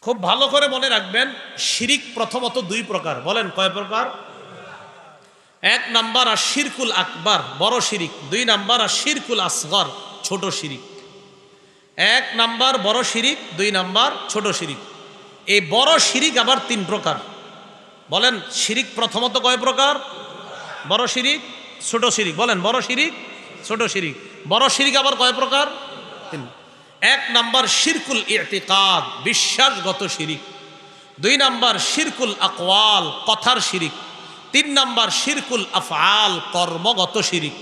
খুব ভালো করে মনে রাখবেন, শিরিক প্রথমত দুই প্রকার। বলেন কয় প্রকার? এক নাম্বার আর শিরকুল আকবার, বড় শিরিক। দুই নাম্বার আর শিরকুল আসগর, ছোট শিরিক। এক নাম্বার বড় শিরিক, দুই নাম্বার ছোট শিরিক। এই বড় শিরিক আবার তিন প্রকার। বলেন শিরিক প্রথমত কয় প্রকার? বড় শিরিক, ছোট শিরিক। বলেন বড় শিরিক, ছোট শিরিক। বড় শিরিক আবার কয় প্রকার? তিন। এক নাম্বার শিরকুল ইতিকাদ, বিশ্বাসগত শিরিক। দুই নাম্বার শিরকুল আকওয়াল, কথার শিরিক। তিন নাম্বার শিরকুল আফআল, কর্মগত শিরিক।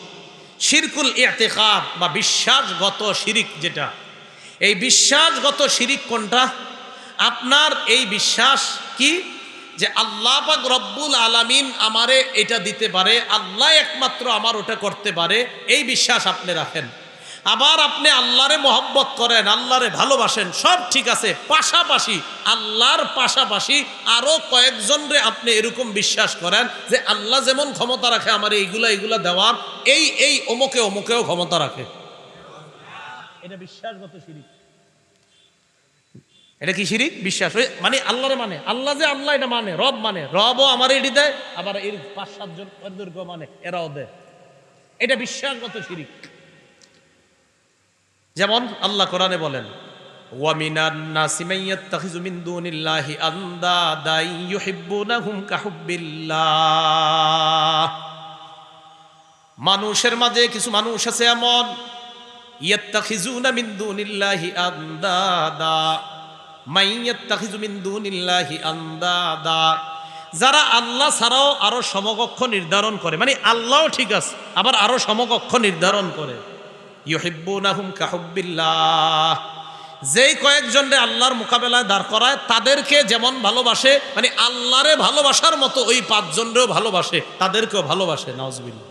শিরকুল ইতিকাদ বা বিশ্বাসগত শিরিক যেটা, এই বিশ্বাসগত শিরিক কোনটা? আপনার এই বিশ্বাস কি যে আল্লাহ পাক রব্বুল আলামিন আমারে এটা দিতে পারে, আল্লাহ একমাত্র আমার ওটা করতে পারে, এই বিশ্বাস আপনি রাখেন। আবার আপনি আল্লাহরে মহব্বত করেন, আল্লাহরে ভালোবাসেন, সব ঠিক আছে। পাশাপাশি আল্লাহর পাশাপাশি আরো কয়েকজনরে আপনি এরকম বিশ্বাস করেন যে আল্লাহ যেমন ক্ষমতা রাখে আমার এইগুলা দেওয়ার, এই অমুকেও ক্ষমতা রাখে। এটা বিশ্বাসগত শিরিক। এটা কি শিরিক? বিশ্বাস মানে আল্লাহরে মানে, আল্লাহ যে আল্লাহ এটা মানে, রব মানে, রবও আমার এটি দেয়, আবার এর 5-7 জন অর্ধ মানে এরাও দেয়। এটা বিশ্বাসগত শিরিক। যেমন আল্লাহ কোরআনে বলেন, ওয়া মিনান নাসি মান ইয়াত্তাখিযু মিন দুনিল্লাহি আনদাদা ইউহিব্বুনাহুম কাহুব্বিল্লাহ। মানুষের মাঝে কিছু মানুষ আছে এমন, ইয়াত্তাখিযুনা মিন দুনিল্লাহি আনদাদা, মান ইয়াত্তাখিযু মিন দুনিল্লাহি আনদাদা, যারা আল্লাহ ছাড়াও আরো সমকক্ষ নির্ধারণ করে, মানে আল্লাহও ঠিক আছে আবার আরো সমকক্ষ নির্ধারণ করে। ইউহিব্বুনাহুম কাহুব্বিল্লাহ, যেই কয়েকজনরে আল্লাহর মোকাবেলায় দাঁড় করায় তাদেরকে যেমন ভালোবাসে, মানে আল্লাহরে ভালোবাসার মতো ওই 5 জনরেও ভালোবাসে, তাদেরকেও ভালোবাসে। নাউজুবিল্লাহ।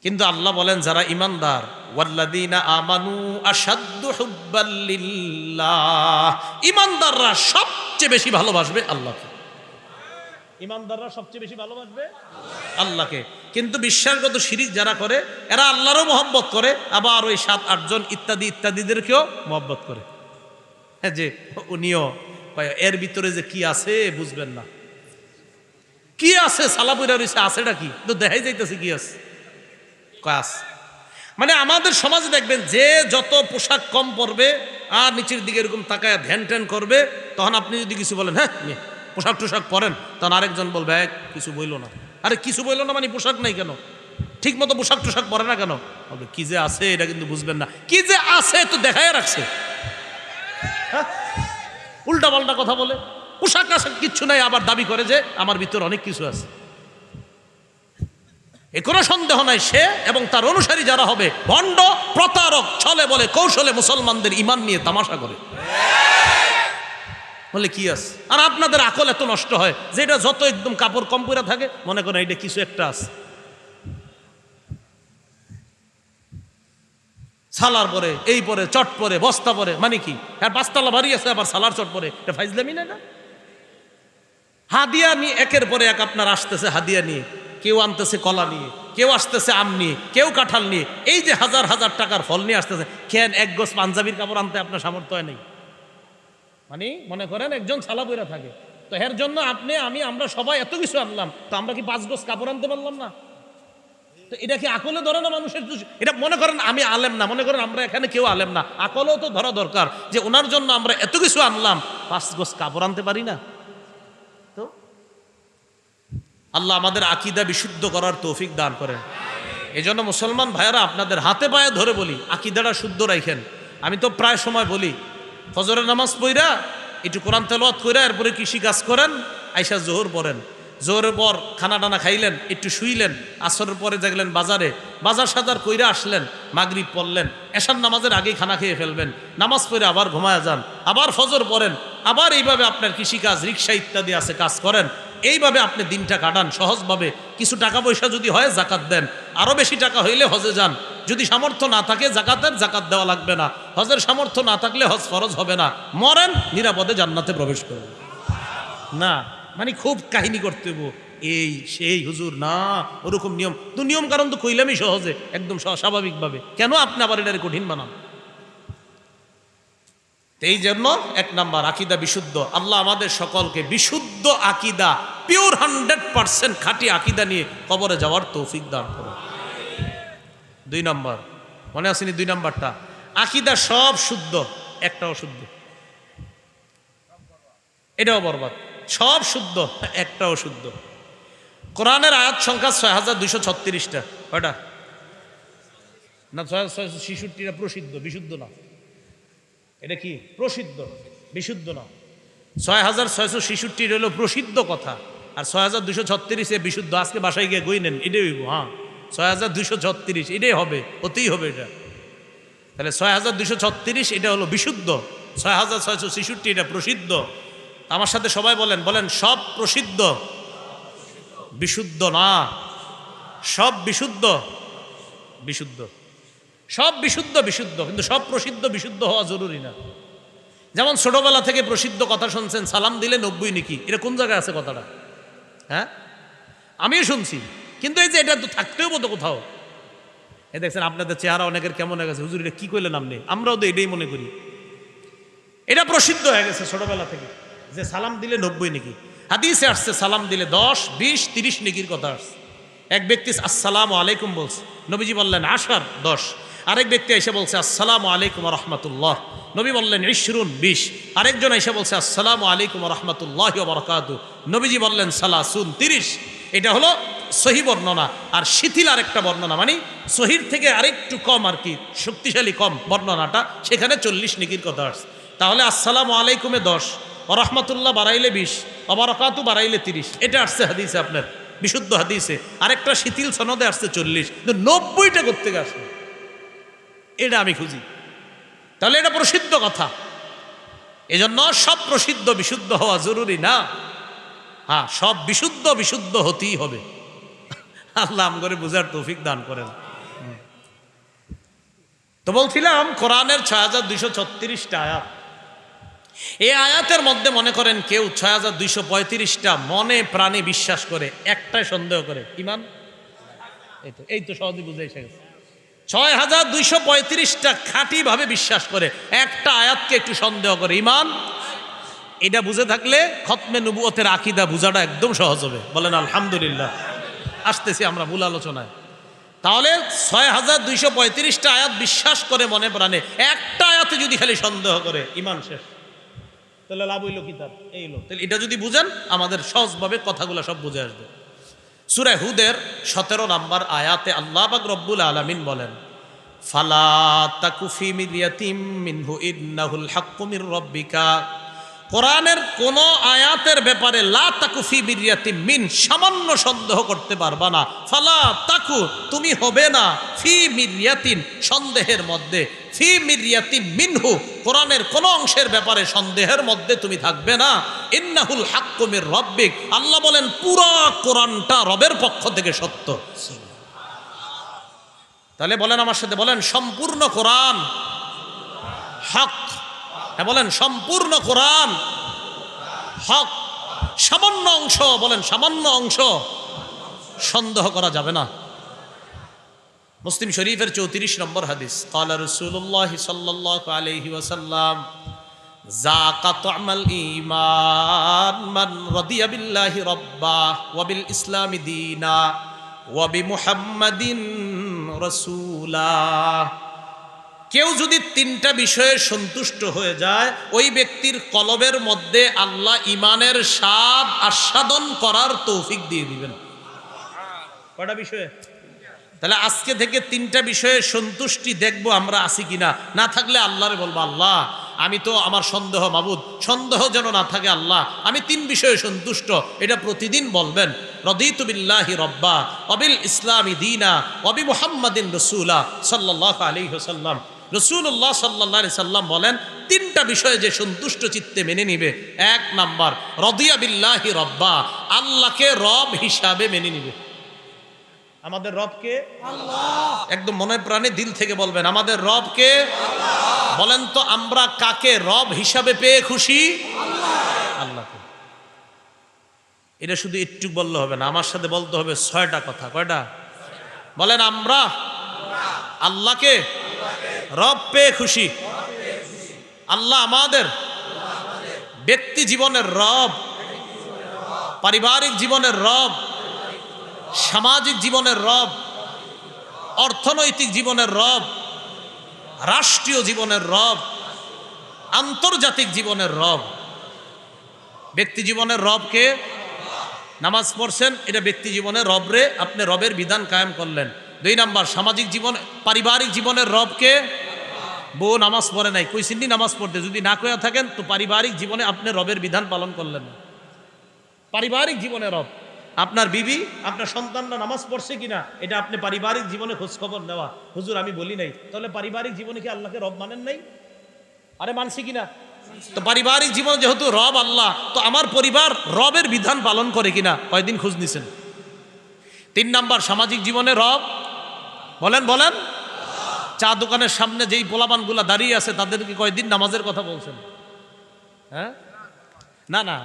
কিন্তু আল্লাহ বলেন যারা ইমানদার, ওয়াল্লাযীনা আমানু আশাদ্দু হুব্বাল লিল্লাহ, ইমানদাররা সবচেয়ে বেশি ভালোবাসবে আল্লাহকে। ইমানদাররা সবচেয়ে বেশি ভালোবাসবে আল্লাহকে। কিন্তু বিশ্বাসগত শিরিক যারা করে, এরা আল্লাহরও মহব্বত করে, আবার ওই 7-8 জন ইত্যাদিদেরকেও মহব্বত করে। হ্যাঁ, যে উনিও এর ভিতরে যে কি আছে বুঝবেন না, কি আছে সালাপুরা রয়েছে, আছেটা কি তো দেখাই যাইতেছে কি আছে, কাজ। মানে আমাদের সমাজে দেখবেন যে যত পোশাক কম পরবে আর নিচের দিকে এরকম তাকায় ধ্যান ট্যান করবে, তখন আপনি যদি কিছু বলেন, হ্যাঁ পোশাক টোশাক পরেন, তখন আরেকজন বলবে কিছু বইল না। আরে কিছু বইল না মানে পোশাক নাই কেন, ঠিক মতো পোশাক টোশাক পরে না কেন? বলবে কি যে আছে এটা কিন্তু বুঝবেন না, কি যে আছে তো দেখাই রাখছে। হ্যাঁ, উল্টা পাল্টা কথা বলে, পোশাক আশাক কিচ্ছু নাই, আবার দাবি করে যে আমার ভিতর অনেক কিছু আছে। এ কোনো সন্দেহ নাই সে এবং তার অনুসারী যারা হবে ভণ্ড, প্রতারক, ছলে বলে কৌশলে মুসলমানদের ইমান নিয়ে তামাশা করে। বলে কি আছে? আর আপনাদের আকল এত নষ্ট হয় যে এটা যত একদম কাপড় কম পরে থাকে মনে করেন এটা কিছু একটা আছে। সালার পরে, এই পরে, চট পরে, বস্তা পরে, মানে কি আর 5 তলা বাড়ি আছে আবার সালার চট পরে, এটা ফাইজলামি না? এটা হাদিয়া নিয়ে একের পরে এক আপনার আসতেছে, হাদিয়া নিয়ে কেউ আনতেছে কলা নিয়ে, কেউ আসতেছে আম নিয়ে, কেউ কাঁঠাল নিয়ে, এই যে হাজার হাজার টাকার ফল নিয়ে আসতেছে। কেন এক গজ পাঞ্জাবির কাপড় আনতে আপনার সামর্থ্য হয় নেই? মানে মনে করেন একজন সালা বইরা থাকে, তো এর জন্য আপনি আমরা সবাই এত কিছু আনলাম, তো আমরা কি 5 গজ কাপড় আনতে পারলাম না? তো এটা কি আকলে ধরে না মানুষের? এটা মনে করেন আমি আলেম না, মনে করেন আমরা এখানে কেউ আলেম না, আকলেও তো ধরা দরকার যে ওনার জন্য আমরা এত কিছু আনলাম, 5 গজ কাপড় আনতে পারি না। তো আল্লাহ আমাদের আকীদা বিশুদ্ধ করার তৌফিক দান করেন। এই জন্য মুসলমান ভাইয়েরা আপনাদের হাতে পায়ে ধরে বলি, আকীদাটা শুদ্ধ রাখেন। আমি তো প্রায় সময় বলি, ফজরের নামাজ পড়া একটু কোরআন তেলাওয়াত কইরা এরপরে কৃষি কাজ করেন, আইসা জোহর পড়েন, জোহরের পর খানা টানা খাইলেন, একটু শুইলেন, আসরের পরে দেখলেন বাজার সাজার কইরা আসলেন, মাগরিব পড়লেন, এশার নামাজের আগেই খানা খেয়ে ফেলবেন, নামাজ পড়ে আবার ঘুমায় যান, আবার ফজর পড়েন, আবার এইভাবে আপনার কৃষিকাজ, রিক্সা ইত্যাদি আছে কাজ করেন। এইভাবে আপনি দিনটা কাটান সহজভাবে। কিছু টাকা পয়সা যদি হয় জাকাত দেন, আরো বেশি টাকা হইলে হজে যান। যদি সামর্থ্য না থাকে জাকাত দেওয়া লাগবে না, হজের সামর্থ্য না থাকলে হজ ফরজ হবে না, মরেন নিরাপদে জান্নাতে প্রবেশ করবেন। না মানে খুব কাহিনী করতে এই সেই হুজুর না, ওরকম নিয়ম তো, নিয়ম কারণ তো কইলামই সহজে একদম স্বাভাবিকভাবে, কেন আপনি আবার এটারে কঠিন বানান? এই জন্য 1 নাম্বার আকীদা বিশুদ্ধ। আল্লাহ আমাদের সকলকে বিশুদ্ধ আকীদা, পিওর 100% খাঁটি আকীদা নিয়ে কবরে যাওয়ার তৌফিক দান করুন। 2 নাম্বার, মনে আসেনি 2 নাম্বারটা? আকীদা সব শুদ্ধ, একটাও শুদ্ধ, এটাও বরবাদ। সব শুদ্ধ, একটাও শুদ্ধ। কোরআনের আয়াত সংখ্যা 6236টা। কয়টা? না 6666টা প্রসিদ্ধ, বিশুদ্ধ না। এটা কি? প্রসিদ্ধ, বিশুদ্ধ না। 6666 হলো প্রসিদ্ধ কথা, আর 6236 বিশুদ্ধ। আজকে বাসায় গিয়ে গই নেন, এটাই হইব। হ্যাঁ, 6236 এটাই হবে, হতেই হবে এটা। তাহলে 6236 এটা হলো বিশুদ্ধ, 6666 এটা প্রসিদ্ধ। আমার সাথে সবাই বলেন, বলেন সব প্রসিদ্ধ, বিশুদ্ধ না। সব বিশুদ্ধ, বিশুদ্ধ। সব বিশুদ্ধ, বিশুদ্ধ, কিন্তু সব প্রসিদ্ধ বিশুদ্ধ হওয়া জরুরি না। যেমন ছোটবেলা থেকে প্রসিদ্ধ কথা শুনছেন, সালাম দিলে 90 নেকি। এটা কোন জায়গায় আছে কথাটা? হ্যাঁ, আমিও শুনছি, কিন্তু এই যে এটা তো থাকতেও মতো কোথাও। এই দেখছেন আপনাদের চেহারা অনেকের কেমন হয়ে গেছে, হুজুর এটা কি করলেন আপনি? আমরাও তো এটাই মনে করি। এটা প্রসিদ্ধ হয়ে গেছে ছোটবেলা থেকে, যে সালাম দিলে 90 নেকি। হাদিসে আসছে সালাম দিলে 10, 20, 30 নেকির কথা আসছে। এক ব্যক্তি আসসালামু আলাইকুম বলছে, নবীজি বললেন 10। আরেক ব্যক্তি এসে বলছে আসসালামু আলাইকুম ওয়া রাহমাতুল্লাহ, নবী বললেন 20। আরেকজন এসে বলছে আসসালামু আলাইকুম ওয়া রাহমাতুল্লাহি ওয়া বারাকাতুহু, নবীজি বললেন 30। এটা হলো সহি বর্ণনা। আর শিথিল আরেকটা বর্ণনা, মানে সহির থেকে আরেকটু কম আর কি, শক্তিশালী কম বর্ণনাটা, সেখানে 40 নেকির কথা আসছে। তাহলে আসসালামু আলাইকুমে 10, ওয়া রাহমাতুল্লাহ বাড়াইলে 20, ওয়া বারাকাতুহু বাড়াইলে 30। এটা আসছে হাদিসে, আপনার বিশুদ্ধ হাদিসে। আরেকটা শিথিল সনদে আসছে 40, কিন্তু 90টা করতে আসবে, এটা আমি খুঁজি। তাহলে এটা প্রসিদ্ধ কথা। এজন্য সব প্রসিদ্ধ বিশুদ্ধ হওয়া জরুরি না। হ্যাঁ, সব বিশুদ্ধ বিশুদ্ধ হতেই হবে। আল্লাহ আমগরে বুঝার তৌফিক দান করেন। তো বলছিলাম কোরআনের 6236টা আয়াত। এই আয়াতের মধ্যে মনে করেন কেউ 6235টা মনে প্রাণে বিশ্বাস করে, একটাই সন্দেহ করে, ইমান। এই তো সহজে বুঝে এসে গেছে। 6235টা খাঁটি ভাবে বিশ্বাস করে, একটা আয়াতকে একটু সন্দেহ করে, ইমান। এটা বুঝে থাকলে খতমে নবুয়তের আকীদা বুঝাটা একদম সহজ হবে। বলেন আলহামদুলিল্লাহ। আসতেছি আমরা মূল আলোচনায়। তাহলে 6235টা আয়াত বিশ্বাস করে মনে প্রাণে, একটা আয়াতে যদি খালি সন্দেহ করে, ইমান শেষ। তাহলে লাভ হইল কি তার? এই হলো। তাহলে এটা যদি বুঝেন, আমাদের সহজভাবে কথাগুলো সব বুঝে আসবে। সূরা হুদের 17 নম্বর আয়াতে আল্লাহ পাক রব্বুল আলামিন বলেন, ফালা তাকু ফি মিরয়াতিম মিনহু ইন্নাহুল হাক্কু মির রাব্বিকা। কোরআনের কোন আয়াতের ব্যাপারে লা তাকু ফি মিরয়াতিম মিন, সামান্য সন্দেহ করতে পারবা না। ফালা তাকু, তুমি হবে না, ফি মিরয়াতিন, সন্দেহের মধ্যে, ফি মিরয়াতিম মিনহু, কোরআনের কোন অংশের ব্যাপারে সন্দেহের মধ্যে তুমি থাকবে না। ইন্নাহুল হাক্কু মির রাব্বিক, আল্লাহ বলেন পুরা কোরআনটা রবের পক্ষ থেকে সত্য। তাহলে বলেন আমার সাথে, বলেন সম্পূর্ণ কোরআন হক। হ্যাঁ বলেন সম্পূর্ণ কোরআন হক। সামান্য অংশ, বলেন সামান্য অংশ সন্দেহ করা যাবে না। মুসলিম শরীফের 34 নম্বর হাদিস, ক্বালা রাসূলুল্লাহ সাল্লাল্লাহু আলাইহি ওয়াসাল্লাম, যাকা তু'মাল ঈমান মান রাদিয়া বিল্লাহি রাব্বা ওয়া বিল ইসলামি দীনা ওয়া বিমুহাম্মাদিন রাসূলা। কেউ যদি 3টা বিষয়ে সন্তুষ্ট হয়ে যায়, ওই ব্যক্তির কলবের মধ্যে আল্লাহ ইমানের স্বাদ আস্বাদন করার তৌফিক দিয়ে দিবেন। কয়টা বিষয়ে? তাহলে আজকে থেকে 3টা বিষয়ে সন্তুষ্টি দেখবো আমরা আছি কিনা। না থাকলে আল্লাহরে বলবো, আল্লাহ আমি তো, আমার সন্দেহ, মাবুদ সন্দেহ যেন না থাকে, আল্লাহ আমি 3 বিষয়ে সন্তুষ্ট। এটা প্রতিদিন বলবেন। রাদিতু বিল্লাহি রাব্বা ওয়া বিল ইসলামি দীনা ওয়া বি মুহাম্মাদিন রাসূলা সাল্লাল্লাহু আলাইহি ওয়াসাল্লাম। রাসূলুল্লাহ সাল্লাল্লাহু আলাইহি সাল্লাম বলেন, 3টা বিষয়ে যে সন্তুষ্ট চিত্তে মেনে নিবে, 1 নাম্বার রাদিয়া বিল্লাহি রাব্বা, আল্লাহকে রব হিসাবে মেনে নিবে। আমাদের রবকে আল্লাহ। একদম মনে প্রাণে দিল থেকে বলবেন, আমাদের রবকে আল্লাহ। বলেন তো আমরা কাকে রব হিসাবে পেয়ে খুশি? আল্লাহকে। এটা শুধু একটু বললে হবে না, আমার সাথে বলতে হবে 6টা কথা। কয়টা? বলেন আমরা আল্লাহকে রব পেয়ে খুশি। আল্লাহ আমাদের ব্যক্তি জীবনের রব, পারিবারিক জীবনের রব, সামাজিক জীবনের রব, অর্থনৈতিক জীবনের রব, রাষ্ট্রীয় জীবনের রব, আন্তর্জাতিক জীবনের রব। ব্যক্তি জীবনের রবকে নামাজ পড়ছেন, এটা ব্যক্তি জীবনের রবরে আপনি রবের বিধান কায়েম করলেন। 2 নাম্বার সামাজিক জীবন, পারিবারিক জীবনের রবকে, বউ নামাজ পড়ে নাই, কইছেন নি নামাজ পড়তে, যদি না কইয়া থাকেন তো পারিবারিক জীবনে আপনি রবের বিধান পালন করলেন না। পারিবারিক জীবনে রব আপনার বিবি, আপনার সন্তানরা নামাজ পড়ছে কিনা এটা আপনি পারিবারিক জীবনে খোঁজখবর নেওয়া। হুজুর আমি বলি নাই, তাহলে পারিবারিক জীবনে কি আল্লাহকে রব মানেন নাই? আরে মানছি কিনা? তো পারিবারিক জীবন যেহেতু রব আল্লাহ, তো আমার পরিবার রবের বিধান পালন করে কিনা কয়দিন খোঁজ নিছেন? 3 নাম্বার সামাজিক জীবনে রব, বলেন বলেন। চা দোকানের সামনে যেই পোলাপানগুলা দাঁড়িয়ে আছে তাদেরকে কয়দিন নামাজের কথা বলছেন? হ্যাঁ না না,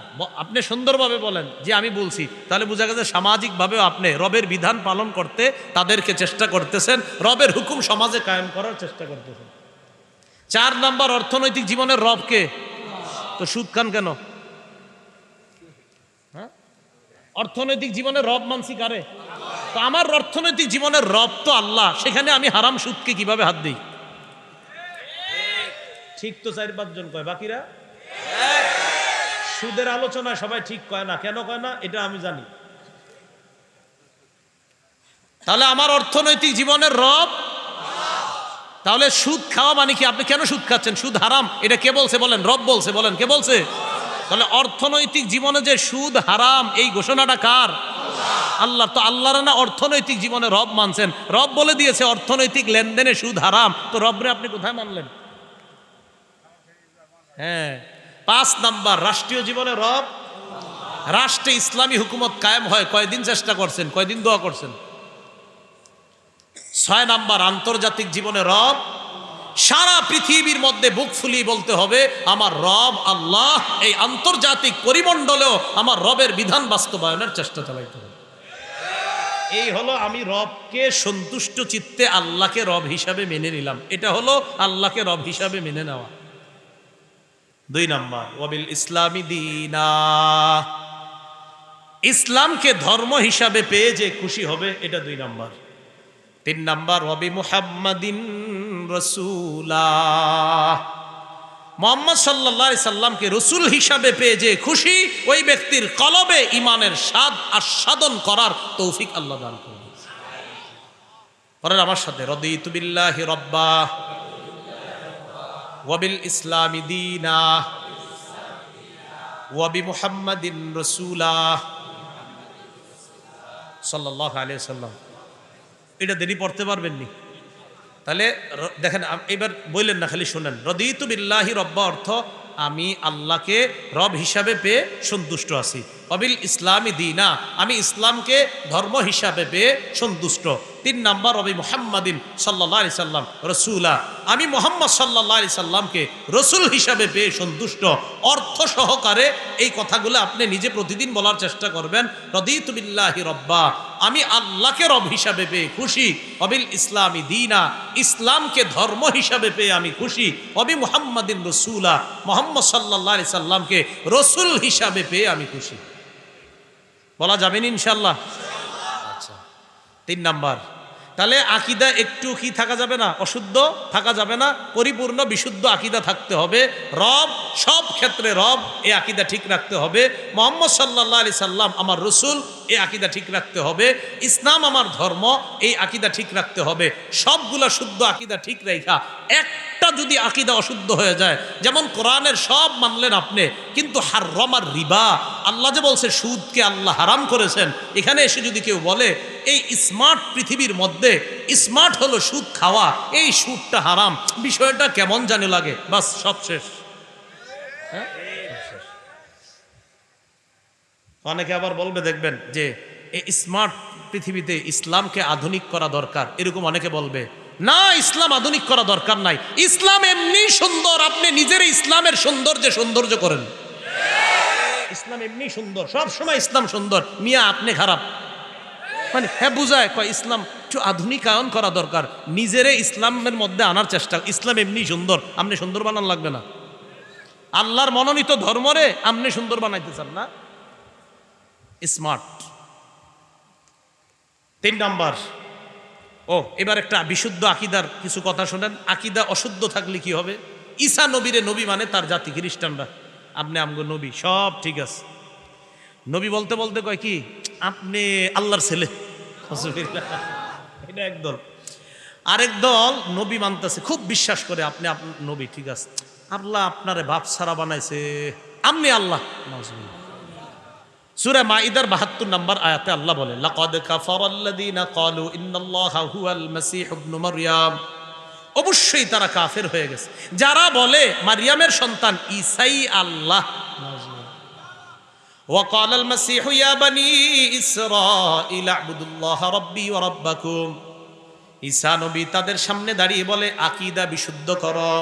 আপনি সুন্দরভাবে বলেন যে আমি বলছি, তাহলে বোঝা গেছে সামাজিকভাবেও আপনি রবের বিধান পালন করতে তাদেরকে চেষ্টা করতেছেন, রবের হুকুম সমাজে কায়েম করার চেষ্টা করতেছেন। 4 নাম্বার অর্থনৈতিক জীবনের রবকে, তো সুদ খান কেন? হ্যাঁ, অর্থনৈতিক জীবনের রব মানছি কারে? তো আমার অর্থনৈতিক জীবনের রব তো আল্লাহ, সেখানে আমি হারাম সুদকে কিভাবে হাত দিই? ঠিক তো 4-5 জন কয়, বাকিরা সুদের আলোচনায় সবাই ঠিক কয় না। কেন কয় না এটা আমি জানি। তাহলে আমার অর্থনৈতিক জীবনের রব, তাহলে সুদ খাওয়া মানে কি? আপনি কেন সুদ খাচ্ছেন? সুদ হারাম, এটা কে বলছে বলেন? রব বলছে। বলেন কে বলছে? তাহলে অর্থনৈতিক জীবনে যে সুদ হারাম এই ঘোষণাটা কার? আল্লাহ। তো আল্লাহর না অর্থনৈতিক জীবনে রব মানছেন, রব বলে দিয়েছে অর্থনৈতিক লেনদেনে সুদ হারাম, তো রবরে আপনি কোথায় মানলেন? হ্যাঁ। 5 নাম্বার রাষ্ট্রীয় জীবনে রব, রাষ্ট্রে ইসলামী হুকুমত কায়েম হয় কয়দিন চেষ্টা করছেন, কয়দিন দোয়া করছেন? 6 নাম্বার আন্তর্জাতিক জীবনে রব, সারা পৃথিবীর মধ্যে বুক ফুলিয়ে বলতে হবে আমার রব আল্লাহ, এই আন্তর্জাতিক পরিমণ্ডলেও আমার রবের বিধান বাস্তবায়নের চেষ্টা চালাইতে হবে। এই হলো আমি রবকে সন্তুষ্ট চিত্তে আল্লাহকে রব হিসাবে মেনে নিলাম, এটা হলো আল্লাহকে রব হিসাবে মেনে নেওয়া। 2 নাম্বার ওয়াবিল ইসলামি দীনা, ইসলামকে ধর্ম হিসাবে পেয়ে যে খুশি হবে, এটা 2 নাম্বার। 3 নাম্বার ওয়াবি মুহাম্মাদিন রাসূলা, মুহাম্মদ সাল্লাল্লাহু আলাইহি সাল্লামকে রাসূল হিসাবে পেয়ে যে খুশি, ওই ব্যক্তির কলবে ঈমানের স্বাদ আস্বাদন করার তৌফিক আল্লাহ দান করুন। পরের আমার সাথে রাদিতু বিল্লাহি রাব্বা ওয়াবিল ইসলামি দীনা ওয়াবি মুহাম্মাদিন রাসূলা সাল্লাল্লাহু আলাইহি ওয়াসাল্লাম। এটা দেরি পড়তে পারবেন নি? তাহলে দেখেন, এবার বললেন না, খালি শুনেন। রাদিতু বিল্লাহি রাব্বা অর্থ আমি আল্লাহকে রব হিসাবে পেয়ে সন্তুষ্ট আছি। ওয়াবিল ইসলামি দীনা, আমি ইসলামকে ধর্ম হিসাবে পেয়ে সন্তুষ্ট। 3 নাম্বার ওয়াবি মুহাম্মাদিন সাল্লাল্লাহু আলাইহি সাল্লাম রাসূলা, আমি মুহাম্মদ সাল্লাল্লাহু আলাইহি সাল্লামকে রাসূল হিসাবে পেয়ে সন্তুষ্ট। অর্থ সহকারে এই কথাগুলো আপনি নিজে প্রতিদিন বলার চেষ্টা করবেন। রাদিতু বিল্লাহি রাব্বা, আমি আল্লাহকে রব হিসাবে পেয়ে খুশি। ওয়াবিল ইসলামি দীনা, ইসলামকে ধর্ম হিসাবে পেয়ে আমি খুশি। ওয়াবি মুহাম্মাদিন রাসূলা, মুহাম্মদ সাল্লাল্লাহু আলাইহি সাল্লামকে রাসূল হিসাবে পেয়ে আমি খুশি। বলা যাবে না ইনশাআল্লাহ? আচ্ছা, 3 নাম্বার, তাহলে আকীদা একটু কি থাকা যাবে না, অশুদ্ধ থাকা যাবে না, পরিপূর্ণ বিশুদ্ধ আকীদা থাকতে হবে। রব, সব ক্ষেত্রে রব, এই আকীদা ঠিক রাখতে হবে। মুহাম্মদ সাল্লাল্লাহু আলাইহি সাল্লাম আমার রাসূল, এই আকীদা ঠিক রাখতে হবে। ইসলাম আমার ধর্ম, এই আকীদা ঠিক রাখতে হবে। সবগুলা শুদ্ধ আকীদা ঠিক রাখা, একটা যদি আকীদা অশুদ্ধ হয়ে যায়, যেমন কোরআনের সব মানলেন আপনি, কিন্তু হাররামার রিবা, আল্লাহ যে বলছে সুদকে আল্লাহ হারাম করেছেন, এখানে এসে যদি কেউ বলে এই স্মার্ট পৃথিবীর মধ্যে স্মার্ট হলো সুদ খাওয়া, এই সুদটা হারাম, বিষয়টা কেমন জানে লাগে, বাস সব শেষ। হ্যাঁ, অনেকে আবার বলবে, দেখবেন যে এই স্মার্ট পৃথিবীতে ইসলামকে আধুনিক করা দরকার, এরকম অনেকে বলবে। না, ইসলাম আধুনিক করা দরকার নাই, ইসলাম এমনি সুন্দর, আপনি নিজের ইসলামের সৌন্দর্য করেন। ইসলাম এমনি সুন্দর, সব সময় ইসলাম সুন্দর, মিয়া আপনি খারাপ। মানে হ্যাঁ বুঝায়, কয় ইসলাম একটু আধুনিকায়ন করা দরকার, নিজেরে ইসলামের মধ্যে আনার চেষ্টা। ইসলাম এমনি সুন্দর, আপনি সুন্দর বানান লাগবে না। আল্লাহর মনোনীত ধর্মরে আপনি সুন্দর বানাইতে চান না, স্মার্ট। 3 নাম্বার, এবার একটা বিশুদ্ধ আকিদার কিছু কথা শোনেন। আকিদা অশুদ্ধ থাকলে কি হবে? ঈসা নবীরে নবী মানে তার জাতি খ্রিস্টানরা, আপনি আমগো নবী, সব ঠিক আছে। নবী বলতে বলতে কয় কি, আপনি আল্লাহর ছেলে। এটা একদল। আরেক দল নবী মানতেছে, খুব বিশ্বাস করে আপনি নবী, ঠিক আছে, আল্লাহ আপনারে বাপ ছাড়া বানাইছে, আপনি আল্লাহ। সূরা মাইদার ৭২ নম্বর আয়াতে আল্লাহ বলে, লাকাদ কাফারাল্লাযীনা ক্বালু ইন্নাল্লাহা হুয়াল মাসীহ ইবনু মারইয়াম। অবশ্যই তারা কাফের হয়ে গেছে যারা বলে মারইয়ামের সন্তান ঈসাই আল্লাহ। ওয়া ক্বালাল মাসীহু ইয়া বানী ইসরাঈল আ'বুদুল্লাহা রাব্বী ওয়া রাব্বাকুম। ঈসা নবী তাদের সামনে দাঁড়িয়ে বলে, আকীদা বিশুদ্ধ করো,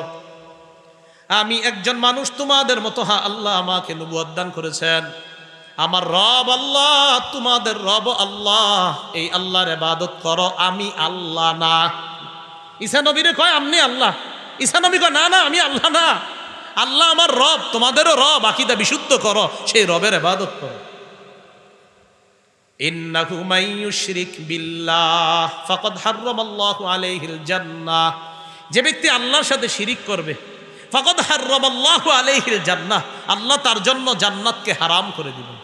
আমি একজন মানুষ তোমাদের মতো, হ্যাঁ আল্লাহ আমাকে নবুয়ত দান করেছেন, আমার রব আল্লাহ, তোমাদের রব আল্লাহ, এই আল্লাহর ইবাদত করো, আমি আল্লাহ না। ঈসা নবীরে কয় আপনি আল্লাহ, ঈসা নবী কয় না না আমি আল্লাহ না, আল্লাহ আমার রব, তোমাদেরও রব, আকীদা বিশুদ্ধ করো, সেই রবের ইবাদত করো। ইন্নাহু মান ইউশরিক বিল্লাহ ফাকাদ হাররামাল্লাহু আলাইহিল জান্নাহ। যে ব্যক্তি আল্লাহর সাথে শিরিক করবে, ফাকাদ হাররামাল্লাহু আলাইহিল জান্নাহ, আল্লাহ তার জন্য জান্নাতকে হারাম করে দিবেন।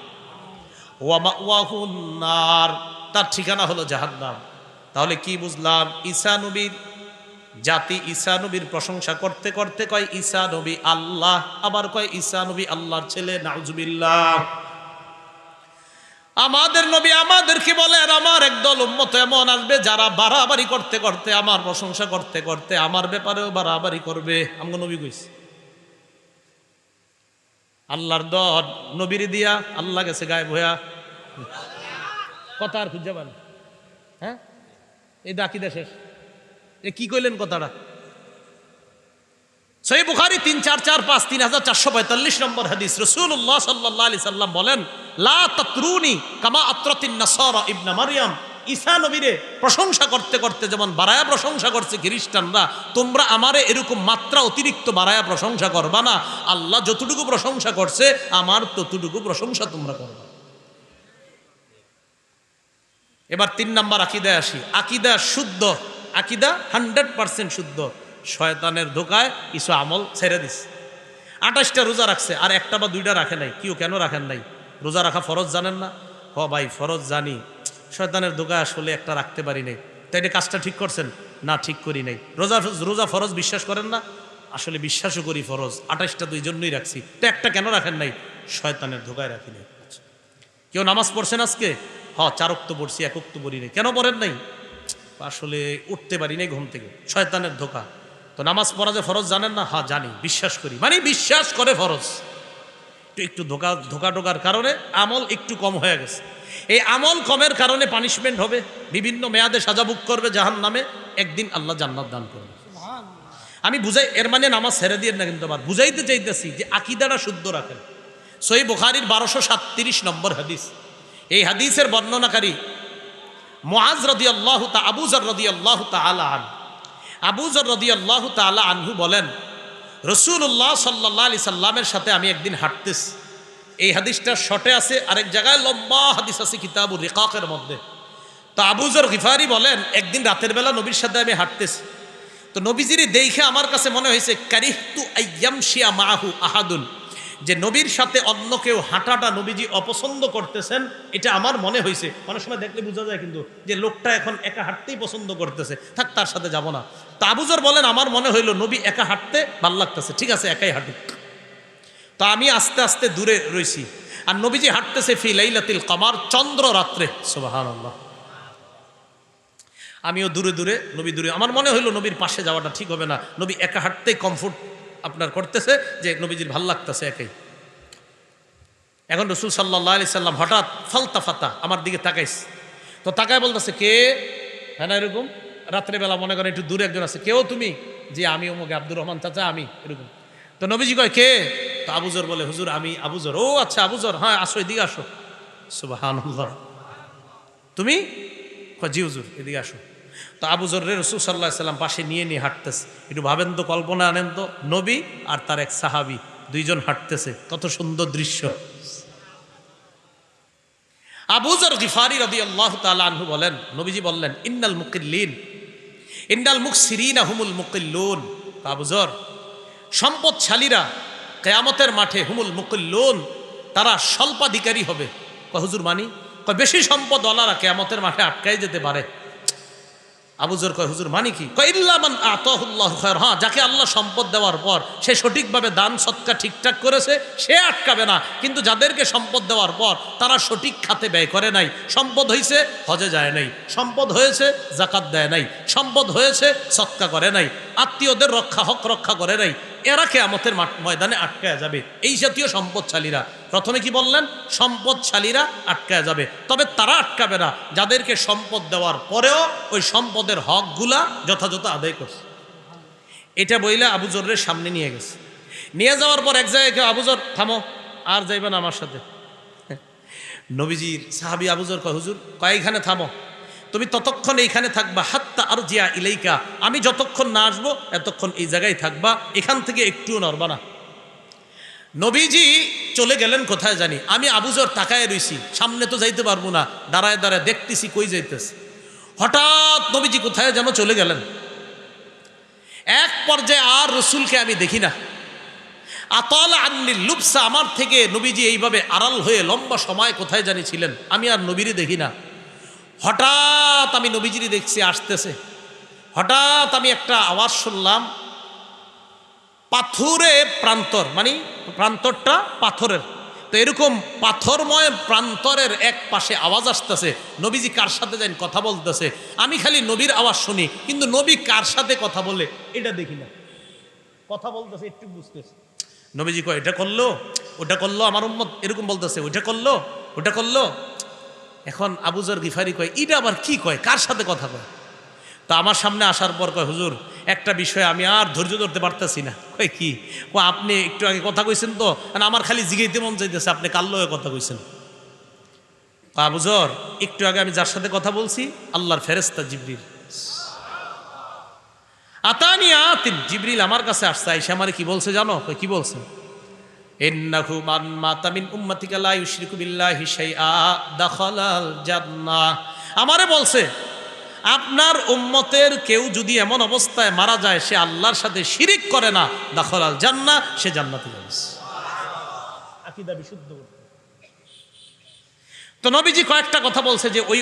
ওয়া মাওয়াহুন নার, তার ঠিকানা হলো জাহান্নাম। তাহলে কি বুঝলাম? ঈসা নবীর জাতি ঈসা নবীর প্রশংসা করতে করতে কয় ঈসা নবী আল্লাহ, আবার কয় ঈসা নবী আল্লাহর ছেলে, নাউজুবিল্লাহ। আমাদের নবী আমাদেরকে বলেন, আমার একদল উম্মত এমন আসবে যারা বাড়াবাড়ি করতে করতে, আমার প্রশংসা করতে করতে আমার ব্যাপারেও বাড়াবাড়ি করবে। আমগো নবী কইছে আল্লাহর দল নবীর দিয়া আল্লাহ গেছে গায়েব হইয়া, কথা আর খুঁজে পান। হ্যাঁ, এই দাকিদা শেষ। এ কি কইলেন কথাটা? সহিহ বুখারী 3445 3445 নম্বর হাদিস, রাসূলুল্লাহ সাল্লাল্লাহু আলাইহি সাল্লাম বলেন, লা তাতরুনি কামা আতরাতিন নাসারা ইবনে মারইয়াম। ঈসা নবীরে প্রশংসা করতে করতে যেমন বাড়ায়া প্রশংসা করছে খ্রিস্টানরা, তোমরা আমারে এরকম মাত্রা অতিরিক্ত বাড়ায়া প্রশংসা করবা না। আল্লাহ যতটুকু প্রশংসা করছে আমার ততটুকু প্রশংসা তোমরা করবা। এবার 3 নাম্বার আকীদায় আসি। আকীদা শুদ্ধ, আকীদা 100% শুদ্ধ। শয়তানের ধোকায় কিছু আমল ছেড়ে দিস। 28টা রোজা রাখছে আর একটা বা 2টা রাখে নাই। কেন রাখেন নাই? রোজা রাখা ফরজ জানেন না? হ ভাই ফরজ জানি, শয়তানের ধোকায় আসলে একটা রাখতে পারি নাই। তাই এটা কাজটা ঠিক করছেন না? ঠিক করি নাই। রোজা ফরজ বিশ্বাস করেন না? আসলে বিশ্বাসও করি ফরজ, 28টা তো এই জন্যই রাখছি। তো একটা কেন রাখেন নাই? শয়তানের ধোকায় রাখি নাই। কেউ নামাজ পড়ছেন আজকে? 4 ওয়াক্ত পড়ছি, 1 ওয়াক্ত পড়ি নাই। কেন পড়েন নাই? আসলে উঠতে পারি নাই ঘুম থেকে, শয়তানের ধোকা। তো নামাজ পড়া যে ফরজ জানেন না? হ্যাঁ জানি, বিশ্বাস করি, মানে বিশ্বাস করে ফরজ। একটু ধোকা ঢোকার কারণে আমল একটু কম হয়ে গেছে। এই আমল কমের কারণে পানিশমেন্ট হবে, বিভিন্ন মেয়াদে সাজা ভোগ করবে জাহান্নামে, একদিন আল্লাহ জান্নাত দান করবে। আমি বুঝাই, এর মানে নামাজ ছেড়ে দিয়ে না, কিন্তু আবার বুঝাইতে চাইতেছি যে আকীদাটা শুদ্ধ রাখেন। সহিহ বুখারীর 1237 নম্বর হাদিস। এই হাদিসের বর্ণনাকারী মুআজ রাদিয়াল্লাহু তাআলা, আবু যর রাদিয়াল্লাহু তাআলা আনহু, আবু যর রাদিয়াল্লাহু তাআলা আনহু বলেন, রাসূলুল্লাহ সাল্লাল্লাহু আলাইহি সাল্লামের সাথে আমি একদিন হাঁটতেছি। এই হাদিসটা শর্টে আছে, আরেক জায়গায় লম্বা হাদিস আছে কিতাবুর রিকাকের মধ্যে। তো আবু যর গিফারি বলেন, একদিন রাতের বেলা নবীর সাথে আমি হাঁটতেছি। তো নবীজির দেখে আমার কাছে মনে হয়েছে কারিহতু আইয়ামশিয়া মাহু আহাদুন, যে নবীর সাথে অন্য কেউ হাঁটাটা নবীজি অপছন্দ করতেছেন, এটা আমার মনে হয়েছে। অনেক সময় দেখলে বোঝা যায় কিন্তু যে লোকটা এখন একা হাঁটতেই পছন্দ করতেছে, থাক তার সাথে যাব না। তো আবু যর বলেন, আমার মনে হইলো নবী একা হাঁটতে ভাল লাগতেছে, ঠিক আছে একাই হাঁটুক। তো আমি আস্তে আস্তে দূরে রয়েছি, আর নবীজি হাঁটতেছে ফি লাইলাতিল কমার, চন্দ্র রাত্রে। সুবহানাল্লাহ। আমিও দূরে দূরে, নবী দূরে। আমার মনে হইলো নবীর পাশে যাওয়াটা ঠিক হবে না, নবী একা হাঁটতেই কমফোর্ট আপনার করতেছে, যে নবীজির ভাল লাগতেছে একাই। এখন রাসূল সাল্লাল্লাহু আলাইহি সাল্লাম হঠাৎ ফালতাফাতা, আমার দিকে তাকাইছে। তো তাকায় বলতেছে, কে? হ্যাঁ না এরকম রাত্রেবেলা মনে করেন একটু দূরে একজন আছে, কেউ তুমি? যে আমি অমুক আব্দুর রহমান চাচা, আমি এরকম। তো নবীজি কয়, কে? তো আবু যর বলে, হুজুর আমি আবু যর। ও আচ্ছা আবু যর, হ্যাঁ আসো এদিকে আসো। সুবহানাল্লাহ। তুমি? জি হুজুর এদিকে আসো। তো আবু যর রাসূল সাল্লাল্লাহু আলাইহি সাল্লাম পাশে নিয়ে হাঁটতেছে। একটু ভাবেন তো, কল্পনা আনেন তো, নবী আর তার এক সাহাবী দুইজন হাঁটতেছে, কত সুন্দর দৃশ্য। আবু যর গিফারি রাদিয়াল্লাহু তাআলা আনহু বলেন, নবীজি বললেন, ইন্নাল মুকসিরিনা হুমুল মুকিল্লুন। আবু যর, সম্পদশালীরা কিয়ামতের মাঠে হুমুল মুকিল্লুন, তারা স্বল্পাধিকারী হবে। কয় হুজুর মানি? কয় বেশি সম্পদওয়ালারা কিয়ামতের মাঠে আটকাই যেতে পারে। আবু যর কয় হুজুর মানি কি? কয় ইল্লা মান আতাহুল্লাহু খায়র। হ্যাঁ, যাকে আল্লাহ সম্পদ দেওয়ার পর সে সঠিকভাবে দান সৎকা ঠিকঠাক করেছে, সে আটকাবে না। কিন্তু যাদেরকে সম্পদ দেওয়ার পর তারা সঠিক খাতে ব্যয় করে নাই, সম্পদ হয়েছে হজে যায় নাই, সম্পদ হয়েছে যাকাত দেয় নাই, সম্পদ হয়েছে সৎকা করে নাই, আত্মীয়দের হক রক্ষা করে নাই, এরা কিয়ামতের ময়দানে আটকায় যাবে। এই জাতীয় সম্পদশালীরা, প্রথমে কি বললেন? সম্পদশালীরা আটকায় যাবে। তবে তারা আটকাবে না যাদেরকে সম্পদ দেওয়ার পরেও ওই সম্পদের হকগুলা যথাযথ আদায় করছে। এটা বইলা আবু যরের সামনে নিয়ে গেছে। নিয়ে যাওয়ার পর এক জায়গায় কেউ, আবু যর থামো, আর যাইবে না আমার সাথে। নবীজির সাহাবী আবু যর কয়, হুজুর কয়েকখানে থামো, তুমি ততক্ষণ এইখানে থাকবা, হাত্তা আর জিয়া ইলাইকা, আমি যতক্ষণ না আসবো এতক্ষণ এই জায়গায় থাকবা, এখান থেকে একটুও নড়বা না। নবীজি চলে গেলেন কোথায় জানি, আমি আবু যর তাকায় রইছি, সামনে তো যাইতে পারবো না, দাঁড়ায় দাঁড়ায় দেখতেছি কই যাইতেছে। হঠাৎ নবীজি কোথায় যেন চলে গেলেন। এক পর্যায়ে আর রসুলকে আমি দেখি না। আতালা আন্নি লুবসা, আমার থেকে নবীজি এইভাবে আড়াল হয়ে লম্বা সময় কোথায় জানি ছিলেন, আমি আর নবীরে দেখি না। হঠাৎ আমি নবীজিরি দেখছি আসতেছে। হঠাৎ আমি একটা আওয়াজ শুনলাম, পাথুরে প্রান্তর, মানে প্রান্তরটা পাথরের, তো এরকম পাথরময় প্রান্তরের এক পাশে আওয়াজ আসতেছে। নবীজি কার সাথে যেন কথা বলতেছে, আমি খালি নবীর আওয়াজ শুনি, কিন্তু নবী কার সাথে কথা বলে এটা দেখি না। কথা বলতেছে একটু বুঝতেছে। নবীজি কয় এটা করলো, ওটা করলো, আমার উম্মত এরকম বলতেছে, ওইটা করলো, ওটা করলো। এখন আবু যর গিফারি কয়, এটা আবার কি কয়, কার সাথে কথা কয়? তো আমার সামনে আসার পর কয়, হুজুর একটা বিষয় আমি আর ধৈর্য ধরতে পারতেছি না। কয় কি? ও আপনি একটু আগে কথা কইছেন তো, আমার খালি জিগাইতে মন চাইতেছে আপনি কার লগে কথা কইছেন। আবু যর, একটু আগে আমি যার সাথে কথা বলছি আল্লাহর ফেরেশতা জিবরিল। আতানি আতিন, জিবরিল আমার কাছে আসছে, আইসা আমারে কি বলছে জানো? কয় কি বলছে? ইন্নাহু মান মাতা মিন উম্মাতিকা লা ইউশরিকু বিল্লাহি শাইআ দাখালাল জান্নাহ। আমারে বলছে আপনার উম্মতের কেউ যদি এমন অবস্থায় মারা যায় সে আল্লাহর সাথে শিরিক করে না, দাখালাল জান্নাহ, সে জান্নাতে যাবে। আকীদা বিশুদ্ধ। তো নবীজি কয়েকটা কথা বলছে যে ওই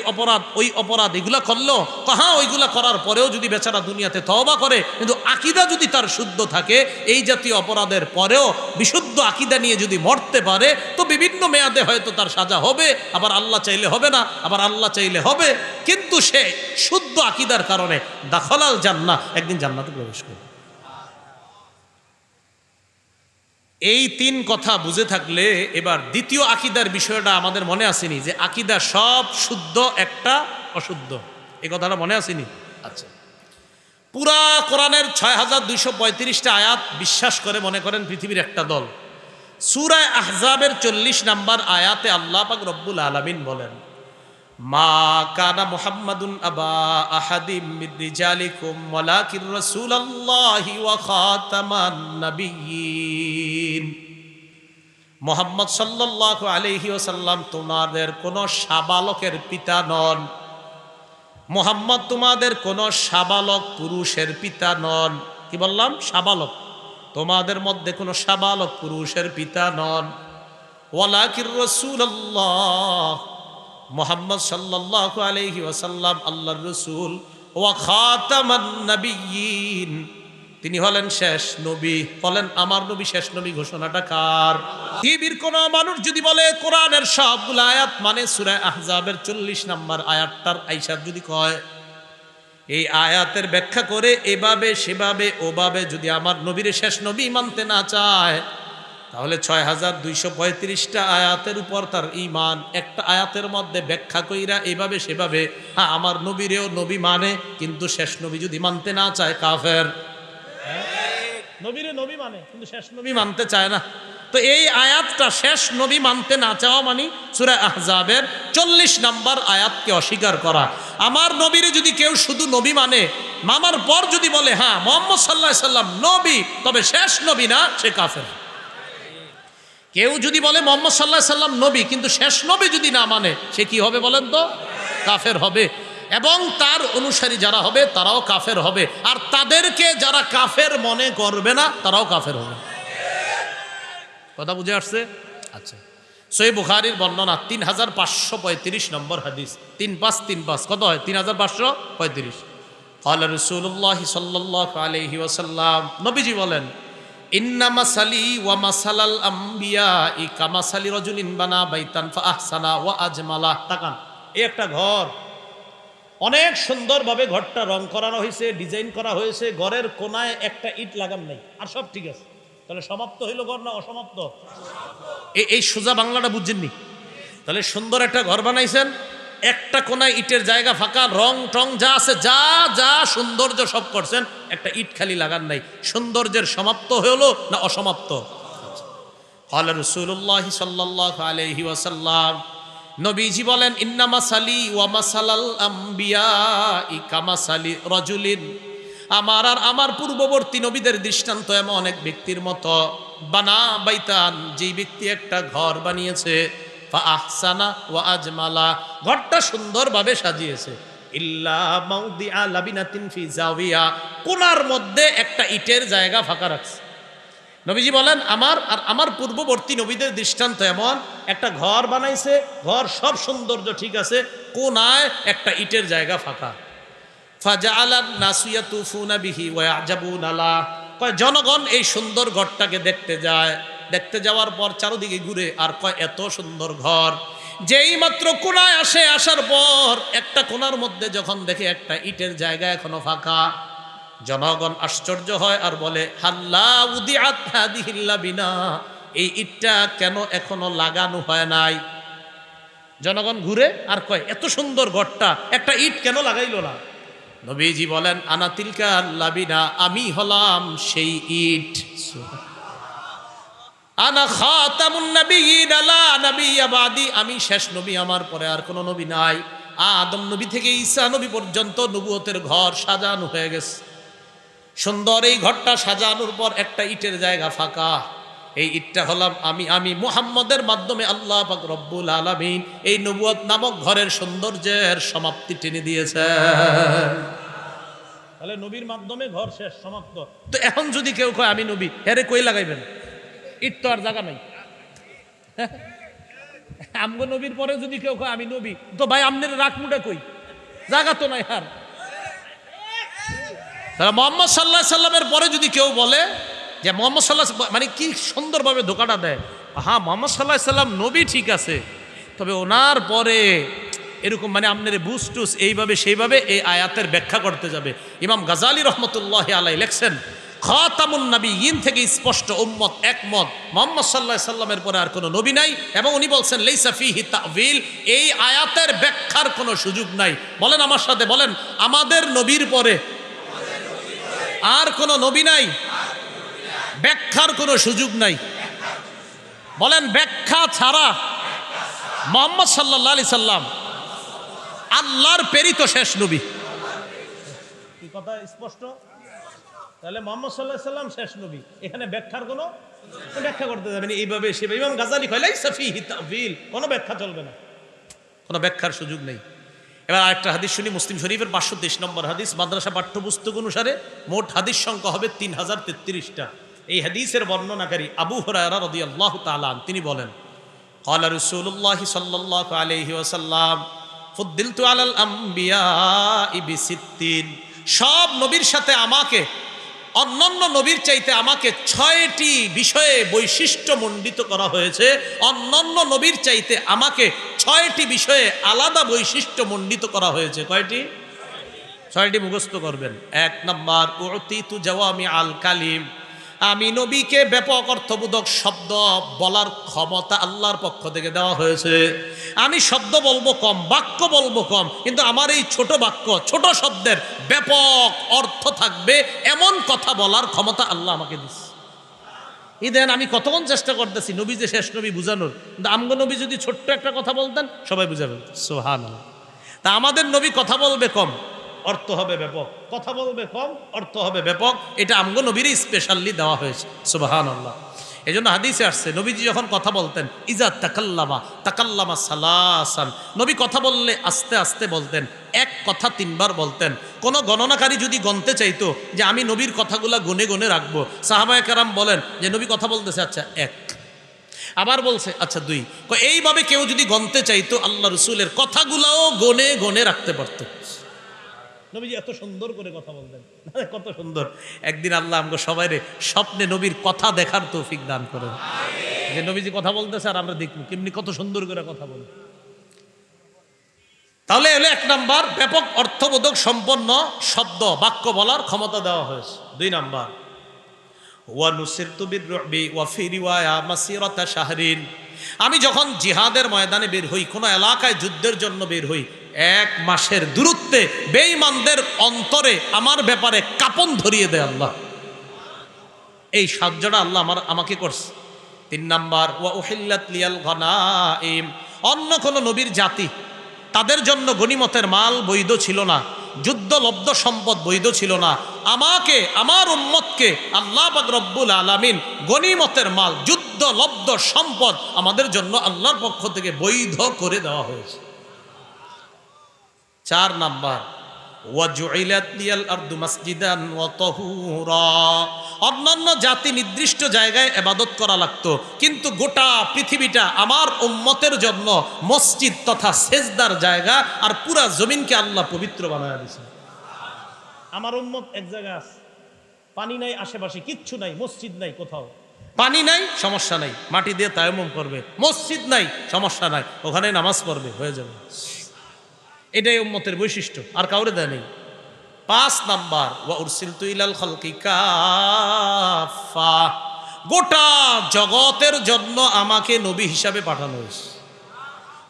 অপরাধ এগুলা করলো, হ্যাঁ ওইগুলা করার পরেও যদি বেচারা দুনিয়াতে তওবা করে, কিন্তু আকীদা যদি তার শুদ্ধ থাকে, এই জাতীয় অপরাধের পরেও বিশুদ্ধ আকীদা নিয়ে যদি মরতে পারে, তো বিভিন্ন মেয়াদে হয়তো তার সাজা হবে, আবার আল্লাহ চাইলে হবে না, আবার আল্লাহ চাইলে হবে, কিন্তু সে শুদ্ধ আকীদার কারণে দাখালাল জান্নাহ, একদিন জান্নাতে প্রবেশ করবে। এই তিন কথা বুঝে থাকলে এবার দ্বিতীয় আকীদার বিষয়টা আমাদের মনে আসেনি, যে আকীদা সব শুদ্ধ, একটা অশুদ্ধ, এই কথাটা মনে আসেনি? আচ্ছা, পুরা কোরআনের ৬,২৩৫টা আয়াত বিশ্বাস করে মনে করেন পৃথিবীর একটা দল। সূরা আহজাবের ৪০ নম্বর আয়াতে আল্লাহ পাক রব্বুল আলামিন বলেন, মা কানা মুহাম্মাদুন আবা আহাদিম মির রিজালিকুম ওয়ালাকির রাসূলুল্লাহি ওয়া খাতামান নাবিয়্যিন। মুহাম্মদ সাল্লাল্লাহু আলাইহি ওয়াসাল্লাম তোমাদের কোন সাবালকের পিতা নন। মুহাম্মদ তোমাদের কোন সাবালক পুরুষের পিতা নন। কি বললাম? সাবালক। তোমাদের মধ্যে কোন সাবালক পুরুষের পিতা নন। ওয়ালাকির রাসূলুল্লাহ, মুহাম্মদ সাল্লাল্লাহু আলাইহি ওয়াসাল্লাম আল্লাহর রাসূল, ওয়া খাতামান নাবিয়্যিন, তিনি হলেন শেষ নবী। বলেন আমার নবী শেষ নবী ঘোষণাটা কার? পৃথিবীর কোন মানুষ যদি বলে কোরআনের সবগুলো আয়াত মানে সূরা আহজাবের ৪০ নম্বর আয়াতটার আইসা যদি কয় এই আয়াতের ব্যাখ্যা করে এভাবে সেভাবে ওভাবে যদি আমার নবীর শেষ নবী মানতে না চায়, তাহলে ৬,২৩৫টা আয়াতের উপর তার ঈমান, একটা আয়াতের মধ্যে ব্যাখ্যা কইরা এভাবে সেভাবে হ্যাঁ আমার নবীরেও নবী মানে, কিন্তু শেষ নবী যদি মানতে না চায় কাফের। নবীরে নবী মানে কিন্তু শেষ নবী মানতে চায় না। তো এই আয়াতটা শেষ নবী মানতে না চাওয়া মানে সূরা আহজাবের ৪০ নম্বর আয়াতকে অস্বীকার করা। আমার নবীরে যদি কেউ শুধু নবী মানে, মামার পর যদি বলে হ্যাঁ মুহাম্মদ সাল্লাল্লাহু আলাইহি সাল্লাম নবী, তবে শেষ নবী না, সে কাফের। কেউ যদি বলে মুহাম্মদ সাল্লাল্লাহু আলাইহি সাল্লাম নবী কিন্তু শেষ নবী যদি না মানে সে কি হবে বলেন তো? কাফের হবে। এবং তার অনুসারী যারা হবে তারাও কাফের হবে, আর তাদেরকে যারা কাফের মনে করবে না তারাও কাফের হবে। কথা বুঝে আসছে? আচ্ছা, সহিহ বুখারীর বর্ণনা 3535 নম্বর হাদিস, 3535 কত হয়? 3535। ক্বালা রাসূলুল্লাহ সাল্লাল্লাহু আলাইহি ওয়াসাল্লাম, নবীজি বলেন, ইন্না মাসালি ওয়া মাসালাল আমবিয়াই কামাসালি রাজুলিন বানা বাইতান ফাআহসানা ওয়া আজমালা। তাকান, এই একটা ঘর, অনেক সুন্দরভাবে ঘরটা রং করানো হয়েছে, ডিজাইন করা হয়েছে, ঘরের কোনায় একটা ইট লাগান নাই, আর সব ঠিক আছে। তাহলে সমাপ্ত হইল ঘর না অসমাপ্ত? এই সোজা বাংলাটা বুঝছেননি? তাহলে সুন্দর একটা ঘর বানাইছেন, একটা কোনায় ইটের জায়গা ফাঁকা, রং টং যা আছে, যা যা সৌন্দর্য সব করছেন, একটা ইট খালি লাগান নাই। সৌন্দর্যের সমাপ্ত হলো না অসমাপ্ত? ক্বালা রাসূলুল্লাহ সাল্লাল্লাহু আলাইহি ওয়াসাল্লাম, নবীজি বলেন, ইন্না মাসালি ওয়া মাসালাল আমবিয়াই কামাসালি রাজুলিন, আমার আর আমার পূর্ববর্তী নবীদের দৃষ্টান্ত এমন এক ব্যক্তির মতো, বানা বাইতান, যেই ব্যক্তি একটা ঘর বানিয়েছে, ফাআহসানা ওয়া আজমালা, ঘরটা সুন্দরভাবে সাজিয়েছে, ইল্লা মাউদিআ লাবিনাতিন ফি জাওিয়া, কোণার মধ্যে একটা ইটের জায়গা ফাঁকা রাখছে। নবীজি বলেন, আমার আর আমার পূর্ববর্তী নবীদের দৃষ্টান্ত এমন, একটা ঘর বানাইছে, ঘর সব সৌন্দর্য ঠিক আছে, কোণায় একটা ইটের জায়গা ফাঁকা। ফাজাআলান নাসু ইয়াতুফুনা বিহি ওয়া ইয়াজাবুনা লা, কয় জনগণ এই সুন্দর ঘরটাকে দেখতে যায়, দেখতে যাওয়ার পর চারদিকে ঘুরে আর কয় এত সুন্দর ঘর। যেই মাত্র কোণায় আসে, আসার পর একটা কোণার মধ্যে যখন দেখে একটা ইটের জায়গা এখনো ফাঁকা, জনগণ আশ্চর্য হয় আর বলে, হাল্লা উদিআত হাদিহিল লাবিনা, এই ইটটা কেন এখনো লাগানো হয় নাই? জনগণ ঘুরে আর কয় এত সুন্দর ঘরটা একটা ইট কেন লাগাইলো না? নবীজি বলেন, আনা তিলকা লাবিনা, আমি হলাম সেই ইট। আনা খাতামুন নাবিয়্যিন লা নাবিয়্যা বাদি, আমি শেষ নবী, আমার পরে আর কোনো নবী নাই। আদম নবী থেকে ঈসা নবী পর্যন্ত নবুয়তের ঘর সাজানো হয়ে গেছে। সুন্দর এই ঘরটা সাজানোর পর একটা ইটের জায়গা ফাঁকা, এই ইটটা হলাম আমি মুহাম্মদের মাধ্যমে আল্লাহ পাক রব্বুল আলামিন এই নবুয়ত নামক ঘরের সৌন্দর্যের সমাপ্তি টেনে দিয়েছে। তাহলে নবীর মাধ্যমে ঘর শেষ, সমাপ্ত। তো এখন যদি কেউ কয় আমি নবী, হেরে কই লাগাইবেন? ইট তো আর জায়গা নাই। আমগো নবীর পরে যদি কেউ কয় আমি নবী, তো ভাই আমনের রাখ মুডা কই? জায়গা তো নাই। আর তারা মুহাম্মদ সাল্লাল্লাহু আলাইহি সাল্লামের পরে যদি কেউ বলে যে মুহাম্মদ সাল্লাল্লাহু, মানে কি সুন্দরভাবে ধোকাটা দেয়। হ্যাঁ, মুহাম্মদ সাল্লাল্লাহু আলাইহি সাল্লাম নবী ঠিক আছে, তবে ওনার পরে এরকম মানে আপনার বুস্টুস এইভাবে সেইভাবে এই আয়াতের ব্যাখ্যা করতে যাবে। ইমাম গাজালি রহমতুল্লাহ আলাইহি লেখছেন, খাতামুন নবিয়্যিন থেকে স্পষ্ট উম্মত একমত, মুহাম্মদ সাল্লাল্লাহু আলাইহি সাল্লামের পরে আর কোনো নবী নাই। এবং উনি বলছেন লাইসা ফিহি তা'ওয়িল, এই আয়াতের ব্যাখ্যার কোনো সুযোগ নাই। বলেন আমার সাথে, বলেন আমাদের নবীর পরে আর কোনো নবী নাই, ব্যাখ্যার কোনো সুযোগ নাই। বলেন ব্যাখ্যা ছাড়া মুহাম্মদ সাল্লাল্লাহু আলাইহি সাল্লাম আল্লাহর প্রেরিত শেষ নবী। কি কথা স্পষ্ট? তাহলে মুহাম্মদ সাল্লাল্লাহু আলাইহি সাল্লাম শেষ নবী, এখানে ব্যাখ্যার কোনো ব্যাখ্যা করতে যাবেন এইভাবে সেভাবে। ইমাম গাজালি কয় লাইসা ফিহি তা'ওয়িল, কোনো ব্যাখ্যা চলবে না, কোনো ব্যাখ্যার সুযোগ নেই। এবার আরেকটা হাদিস শুনি, মুসলিম শরীফের 523 নম্বর হাদিস। মাদ্রাসা পাঠ্যপুস্তক অনুসারে মোট হাদিস সংখ্যা হবে 3033টা। এই হাদিসের বর্ণনাকারী আবু হুরায়রা রাদিয়াল্লাহু তাআলা তিনি বলেন, ক্বালা রাসূলুল্লাহ সাল্লাল্লাহু আলাইহি ওয়াসাল্লাম ফুদ্দিলতু আলাল আমবিয়াই বিসিত্তিন, সব নবীর সাথে আমাকে, অন্যান্য নবীর চাইতে আমাকে 6টি বিষয়ে বৈশিষ্ট্য মণ্ডিত করা হয়েছে। অন্যান্য নবীর চাইতে আমাকে 6টি বিষয়ে আলাদা বৈশিষ্ট্য মণ্ডিত করা হয়েছে। কয়টি? 6টি মুখস্থ করবেন। 1 নাম্বার, উতিতু জাওয়ামি আল কালিম, আমি নবীকে ব্যাপক অর্থবোধক শব্দ বলার ক্ষমতা আল্লাহর পক্ষ থেকে দেওয়া হয়েছে। আমি শব্দ বলবো কম, বাক্য বলবো কম, কিন্তু আমার এই ছোট বাক্য, ছোট শব্দের ব্যাপক অর্থ থাকবে এমন কথা বলার ক্ষমতা আল্লাহ আমাকে দিচ্ছে। দেন আমি কতক্ষণ চেষ্টা করতেছি নবী যে শেষ নবী বুঝানোর, কিন্তু আমগো নবী যদি ছোট্ট একটা কথা বলতেন সবাই বুঝে ফেলতেন। সুবহানাল্লাহ। তা আমাদের নবী কথা বলবে কম, অর্থ হবে ব্যাপক, কথা বলবে কম, অর্থ হবে ব্যাপক। এটা আমগো নবীরই স্পেশালি দেওয়া হয়েছে। সুবহানাল্লাহ। এই জন্য হাদিসে আসছে নবীজি যখন কথা বলতেন ইজা তাকাল্লামা তাকাল্লামা সালাসান, নবী কথা বললে আস্তে আস্তে বলতেন, এক কথা 3 বার বলতেন। কোনো গণনাকারী যদি গণতে চাইতো যে আমি নবীর কথাগুলা গুনে গুনে রাখবো, সাহাবায়ে কেরাম বলেন যে নবী কথা বলতেছে, আচ্ছা 1, আবার বলছে আচ্ছা 2, এইভাবে কেউ যদি গণতে চাইতো আল্লাহ রসুলের কথাগুলাও গনে গনে রাখতে পারত। নবীজি এত সুন্দর করে কথা বলতেন, কত সুন্দর। একদিন আল্লাহ আমাকে সবাই স্বপ্নে নবীর কথা দেখার তৌফিক দান করেন, যে নবীজি কথা বলতেছে আর আমরা দেখবো কেমনি কত সুন্দর করে কথা বলে। তাহলে হলো 1 নাম্বার, ব্যাপক অর্থবোধক সম্পন্ন শব্দ বাক্য বলার ক্ষমতা দেওয়া হয়েছে। 2 নাম্বার, আমি যখন জিহাদের ময়দানে বের হই, কোন এলাকায় যুদ্ধের জন্য বের হই, 1 মাসের দূরত্বে বেঈমানদের অন্তরে আমার ব্যাপারে কাঁপন ধরিয়ে দেয় আল্লাহ। এই সাহায্যটা আল্লাহ আমাকে করছে। 3 নাম্বার, ওয়া উহিল্লাত লিয়াল গনাইম, অন্য কোন নবীর জাতি তাদের জন্য গনিমতের মাল বৈধ ছিল না, যুদ্ধলব্ধ সম্পদ বৈধ ছিল না। আমাকে, আমার উম্মতকে আল্লাহ পাক রব্বুল আলামিন গনিমতের মাল, যুদ্ধলব্ধ সম্পদ আমাদের জন্য আল্লাহর পক্ষ থেকে বৈধ করে দেওয়া হয়েছে। 4 নাম্বার, ওয়াজুইলাত লিয়াল আরদু মাসজিদান ওয়া তাহুরা, অন্যান্য জাতি নির্দিষ্ট জায়গায় ইবাদত করা লাগতো, কিন্তু গোটা পৃথিবীটা আমার উম্মতের জন্য মসজিদ তথা সেজদার জায়গা, আর পুরা জমিনকে আল্লাহ পবিত্র বানায়া দিয়েছে। আমার উম্মত এক জায়গায় আছে, পানি নাই, আশেপাশে কিচ্ছু নাই, মসজিদ নাই, কোথাও পানি নাই, সমস্যা নাই, মাটি দিয়ে তায়াম্মুম করবে। মসজিদ নাই, সমস্যা নাই, ওখানে নামাজ পড়বে, হয়ে যাবে। এটাই উম্মতের বৈশিষ্ট্য, আর কাউরে দেয় নেই। 5 নাম্বার, ওয়া উরসিলতু ইলাল খালকি কাফা, গোটা জগতের জন্য আমাকে নবী হিসাবে পাঠানো হয়েছে।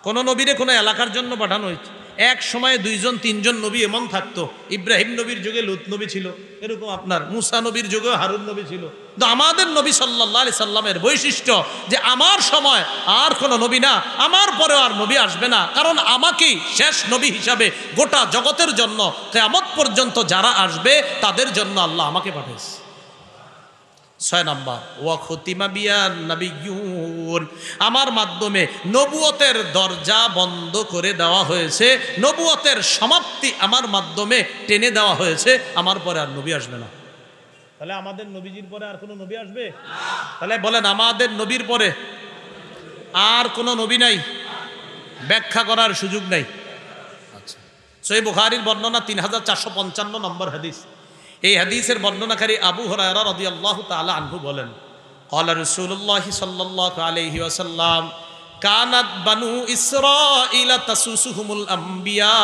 কোন নবীরে কোন এলাকার জন্য পাঠানো হয়েছে? এক সময়ে 2 জন 3 জন নবী এমন থাকতো। ইব্রাহিম নবীর যুগে লূত নবী ছিল, এরকম আপনার মুসা নবীর যুগে হারুন নবী ছিল। তো আমাদের নবী সাল্লাল্লাহু আলাইহি সাল্লামের বৈশিষ্ট্য যে আমার সময় আর কোনো নবী না, আমার পরেও আর নবী আসবে না, কারণ আমাকেই শেষ নবী হিসাবে গোটা জগতের জন্য কিয়ামত পর্যন্ত যারা আসবে তাদের জন্য আল্লাহ আমাকে পাঠিয়েছে। 6 নাম্বার, ওয়া খুতিমা বিয়ান নাবিয়্যুন, আমার মাধ্যমে নবুয়তের দরজা বন্ধ করে দেওয়া হয়েছে, নবুয়তের সমাপ্তি আমার মাধ্যমে টেনে দেওয়া হয়েছে, আমার পরে আর নবী আসবে না। তাহলে আমাদের নবীজির পরে আর কোনো নবী আসবে? তাহলে বলেন আমাদের নবীর পরে আর কোনো নবী নাই, ব্যাখ্যা করার সুযোগ নাই। আচ্ছা, সহিহ বুখারীর বর্ণনা 3455 নম্বর হাদিস। এই হাদিসের বর্ণনাকারী আবু হুরায়রা রাদিয়াল্লাহু তাআলা আনহু বলেন, ক্বালা রাসূলুল্লাহ সাল্লাল্লাহু আলাইহি ওয়াসাল্লাম, কানাত বানু ইসরাঈলা তাসুসুহুমুল আম্বিয়া,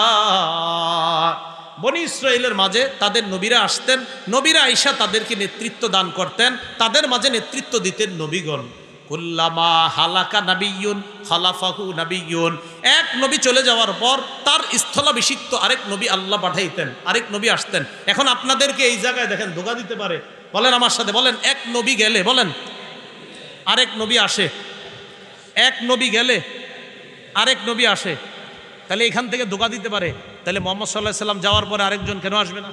বনি ইসরাইলের মাঝে তাদের নবীরা আসতেন, নবীরা আইসা তাদেরকে নেতৃত্ব দান করতেন, তাদের মাঝে নেতৃত্ব দিতেন নবীগণ। কুল্লামা হালাকা নাবিয়্যুন খালাফাহু নাবিয়্যুন, এক নবী চলে যাওয়ার পর তার স্থলাভিষিক্ত আরেক নবী আল্লাহ পাঠাইতেন, আরেক নবী আসতেন। এখন আপনাদেরকে এই জায়গায় দেখেন ধোঁকা দিতে পারে, বলেন আমার সাথে, বলেন এক নবী গেলে, বলেন আরেক নবী আসে, এক নবী গেলে আরেক নবী আসে, তাহলে এখান থেকে ধোঁকা দিতে পারে। তাহলে মুহাম্মদ সাল্লাল্লাহু আলাইহি সাল্লাম যাওয়ার পরে আরেকজন কেন আসবে না?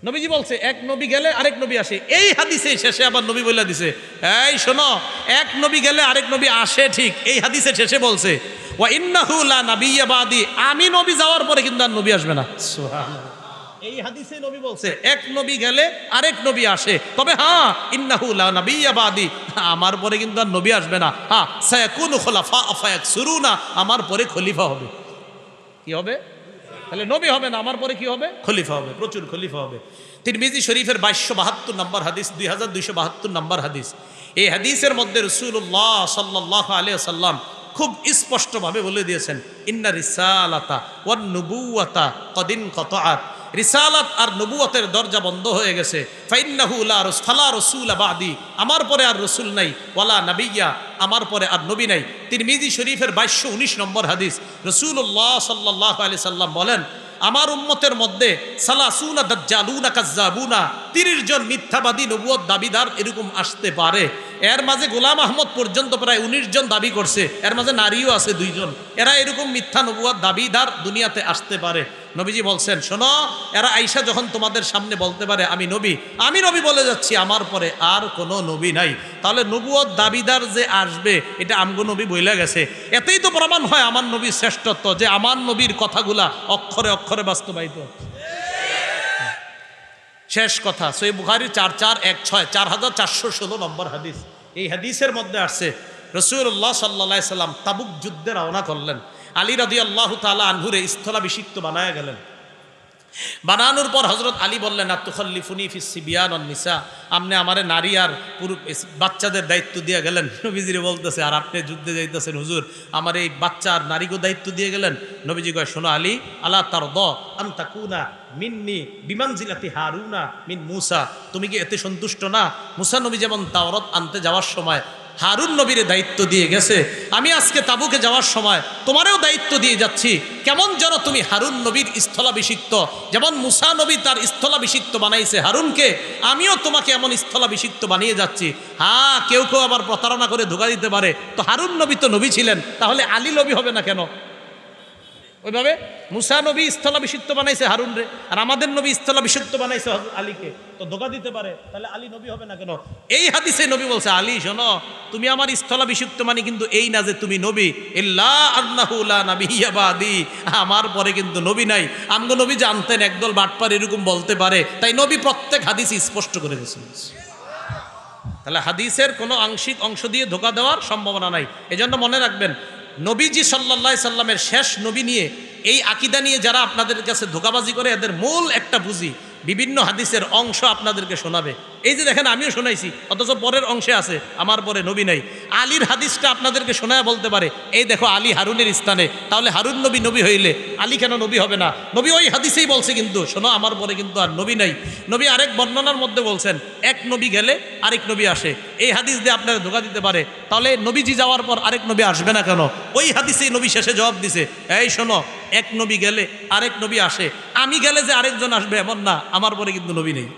নবীজি বলছে এক নবী গেলে আরেক নবী আসে। এই হাদিসে শেষে আবার নবী বলে দিছে, এই শোনো, এক নবী গেলে আরেক নবী আসে, ঠিক এই হাদিসে শেষে বলছে ওয়া ইন্নাহু লা নাবিয়্যা বাদি, আমি নবী যাওয়ার পরে কিন্তু আর নবী আসবে না। সুবহানাল্লাহ, এই হাদিসে নবী বলছে এক নবী গেলে আরেক নবী আসে, তবে হ্যাঁ ইন্নাহু লা নাবিয়্যা বাদি, আমার পরে কিন্তু আর নবী আসবে না। হ্যাঁ সায়াকুনু খুলাফা ফায়াকসুরুনা, আমার পরে খলিফা হবে। কি হবে? তাহলে নবী হবে না, আমার পরে কি হবে? খলিফা হবে, প্রচুর খলিফা হবে। তিরমিজি শরীফের 2272 নম্বর হাদিস, 2272 নম্বর হাদিস। এই হাদিসের মধ্যে রাসূলুল্লাহ সাল্লাল্লাহু আলাইহি ওয়াসাল্লাম খুব স্পষ্টভাবে বলে দিয়েছেন, ইন্না রিসালাতা ওয়ান নুবুওয়াতা কদ ইনকাতাআত, রিসালাত আর নবুয়তের দরজা বন্ধ হয়ে গেছে। ফাইন্নাহু লা রাসূলা বাদি, আমার পরে আর রাসূল নাই, ওয়ালা নাবিয়্যা, আমার পরে আর নবী নাই। তিরমিজি শরীফের 2219 নম্বর হাদিস। রাসূলুল্লাহ সাল্লাল্লাহু আলাইহি সাল্লাম বলেন, আমার উম্মতের মধ্যে সালাসুনা দাজ্জালুনা কাজ্জাবুনা, 30 জন মিথ্যাবাদী নবুয়ত দাবিদার এরকম আসতে পারে। এর মাঝে গোলাম আহমদ পর্যন্ত প্রায় 19 জন দাবি করছে, এর মাঝে নারীও আছে 2 জন। এরা এরকম মিথ্যা নবুয়ত দাবিদার দুনিয়াতে আসতে পারে। নবীজি বলছেন, শোনো, এরা আইসা যখন তোমাদের সামনে বলতে পারে আমি নবী বলে যাচ্ছি, আমার পরে আর কোনো নবী নাই, তাহলে নবুয়ত দাবিদার যে আসবে এটা আমগো নবী বইলা গেছে। এতেই তো প্রমাণ হয় আমার নবীর শ্রেষ্ঠত্ব, যে আমার নবীর কথাগুলা অক্ষরে অক্ষরে বাস্তবায়িত। শেষ কথা, সহিহ বুখারী 4416 4416 নম্বর হাদিস। এই হাদিসের মধ্যে আসছে রাসূলুল্লাহ সাল্লাল্লাহু আলাইহি সাল্লাম তাবুক যুদ্ধে রওনা করলেন। আলী রাদিয়াল্লাহু তাআলা আনহুরে স্থলাভিষিক্ত বানায়া গেলেন। বানানোর পর হযরত আলী বললেন, আতুখাল্লিফুনি ফিস সিবিয়ান ওয়ান নিসা, আপনি আমারে নারী আর পুরুষ বাচ্চাদের দায়িত্ব দিয়ে গেলেন। নবীজিরে বলতেছে, আর আপনি যুদ্ধে যাইতেছেন হুজুর, আমার এই বাচ্চা আর নারীকে দায়িত্ব দিয়ে গেলেন। নবীজি কয়, শোনো আলী, আলা তারদা আন তাকুনা মিন্নি বিমানজিলাতি হারুনা মিন মূসা, তুমি কি এতে সন্তুষ্ট না? মূসা নবী যেমন তাওরাত আনতে যাওয়ার সময় হারুন নবীর দায়িত্ব দিয়ে গেছে, আমি আজকে তাবুকে যাওয়ার সময় তোমারেও দায়িত্ব দিয়ে যাচ্ছি। কেমন যেন তুমি হারুন নবীর স্থলাভিষিক্ত, যেমন মূসা নবী তার স্থলাভিষিক্ত বানাইছে হারুনকে, আমিও তোমাকে এমন স্থলাভিষিক্ত বানিয়ে যাচ্ছি। হ্যাঁ, কেউ কেউ আবার প্রতারণা করে ধোঁকা দিতে পারে, তো হারুন নবী তো নবী ছিলেন, তাহলে আলী নবী হবে না কেন? ওইভাবে মূসা নবী স্থলাভিষিক্ত বানাইছে হারুন রে, আর আমাদের নবী স্থলাভিষিক্ত বানাইছে আলীকে, তো ধোঁকা দিতে পারে, তাহলে আলী নবী হবে না কেন? এই হাদিসে নবী বলছে, আলী শোনো, তুমি আমার স্থলাভিষিক্ত মানে কিন্তু এই না যে তুমি নবী, ইল্লা আন্নাহু লা নাবিয়্যা বাদি, আমার পরে কিন্তু নবী নাই। আমগো নবী জানতেন একদল বাটপার এরকম বলতে পারে, তাই নবী প্রত্যেক হাদিসে স্পষ্ট করে দিয়েছেন। তাহলে হাদিসের কোনো আংশিক অংশ দিয়ে ধোঁকা দেওয়ার সম্ভাবনা নাই। এজন্য মনে রাখবেন, নবীজি সাল্লাল্লাহু আলাইহি সাল্লামের শেষ নবী নিয়ে এই আকীদা নিয়ে যারা আপনাদের কাছে ধোঁকাবাজি করে, এদের মূল একটা পুঁজি বিভিন্ন হাদিসের অংশ আপনাদেরকে শোনাবে। এই যে দেখেন, আমিও শোনাইছি, অথচ পরের অংশে আছে আমার পরে নবী নাই। আলীর হাদিসটা আপনাদেরকে শোনায় বলতে পারে, এই দেখো আলী হারুনের স্থানে, তাহলে হারুন নবী নবী হইলে আলী কেন নবী হবে না? নবী ওই হাদিসেই বলছে, কিন্তু শোনো, আমার পরে কিন্তু আর নবী নাই। নবী আরেক বর্ণনার মধ্যে বলছেন, এক নবী গেলে আরেক নবী আসে। এই হাদিস দিয়ে আপনারা ধোঁকা দিতে পারে, তাহলে নবীজি যাওয়ার পর আরেক নবী আসবে না কেন? ওই হাদিসেই নবী শেষে জবাব দিছে, এই শোনো, এক নবী গেলে আরেক নবী আসে, আমি গেলে যে আরেকজন আসবে এমন না, আমার পরে কিন্তু নবী নেই।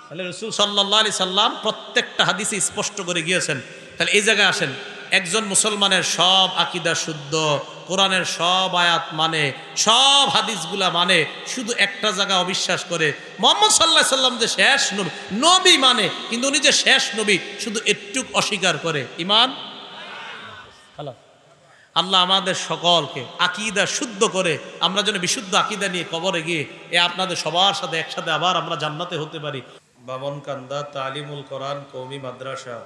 তাহলে রাসূল সাল্লাল্লাহু আলাইহি সাল্লাম প্রত্যেকটা হাদিসে স্পষ্ট করে গিয়েছেন। তাহলে এই জায়গায় আসেন, একজন মুসলমানের সব আকীদা শুদ্ধ, কোরআনের সব আয়াত মানে, সব হাদিসগুলা মানে, শুধু একটা জায়গা অবিশ্বাস করে, মুহাম্মদ সাল্লাল্লাহু আলাইহি সাল্লাম যে শেষ নবী মানে, কিন্তু উনি যে শেষ নবী শুধু একটুক অস্বীকার করে। ঈমান হ্যালো, আল্লাহ আমাদের সকলকে আকীদা শুদ্ধ করে আমরা যেন বিশুদ্ধ আকীদা নিয়ে কবরে গিয়ে আপনাদের সবার সাথে একসাথে আবার আমরা জান্নাতে হতে পারি। বামনকান্দা তালিমুল কোরআন কওমি মাদ্রাসা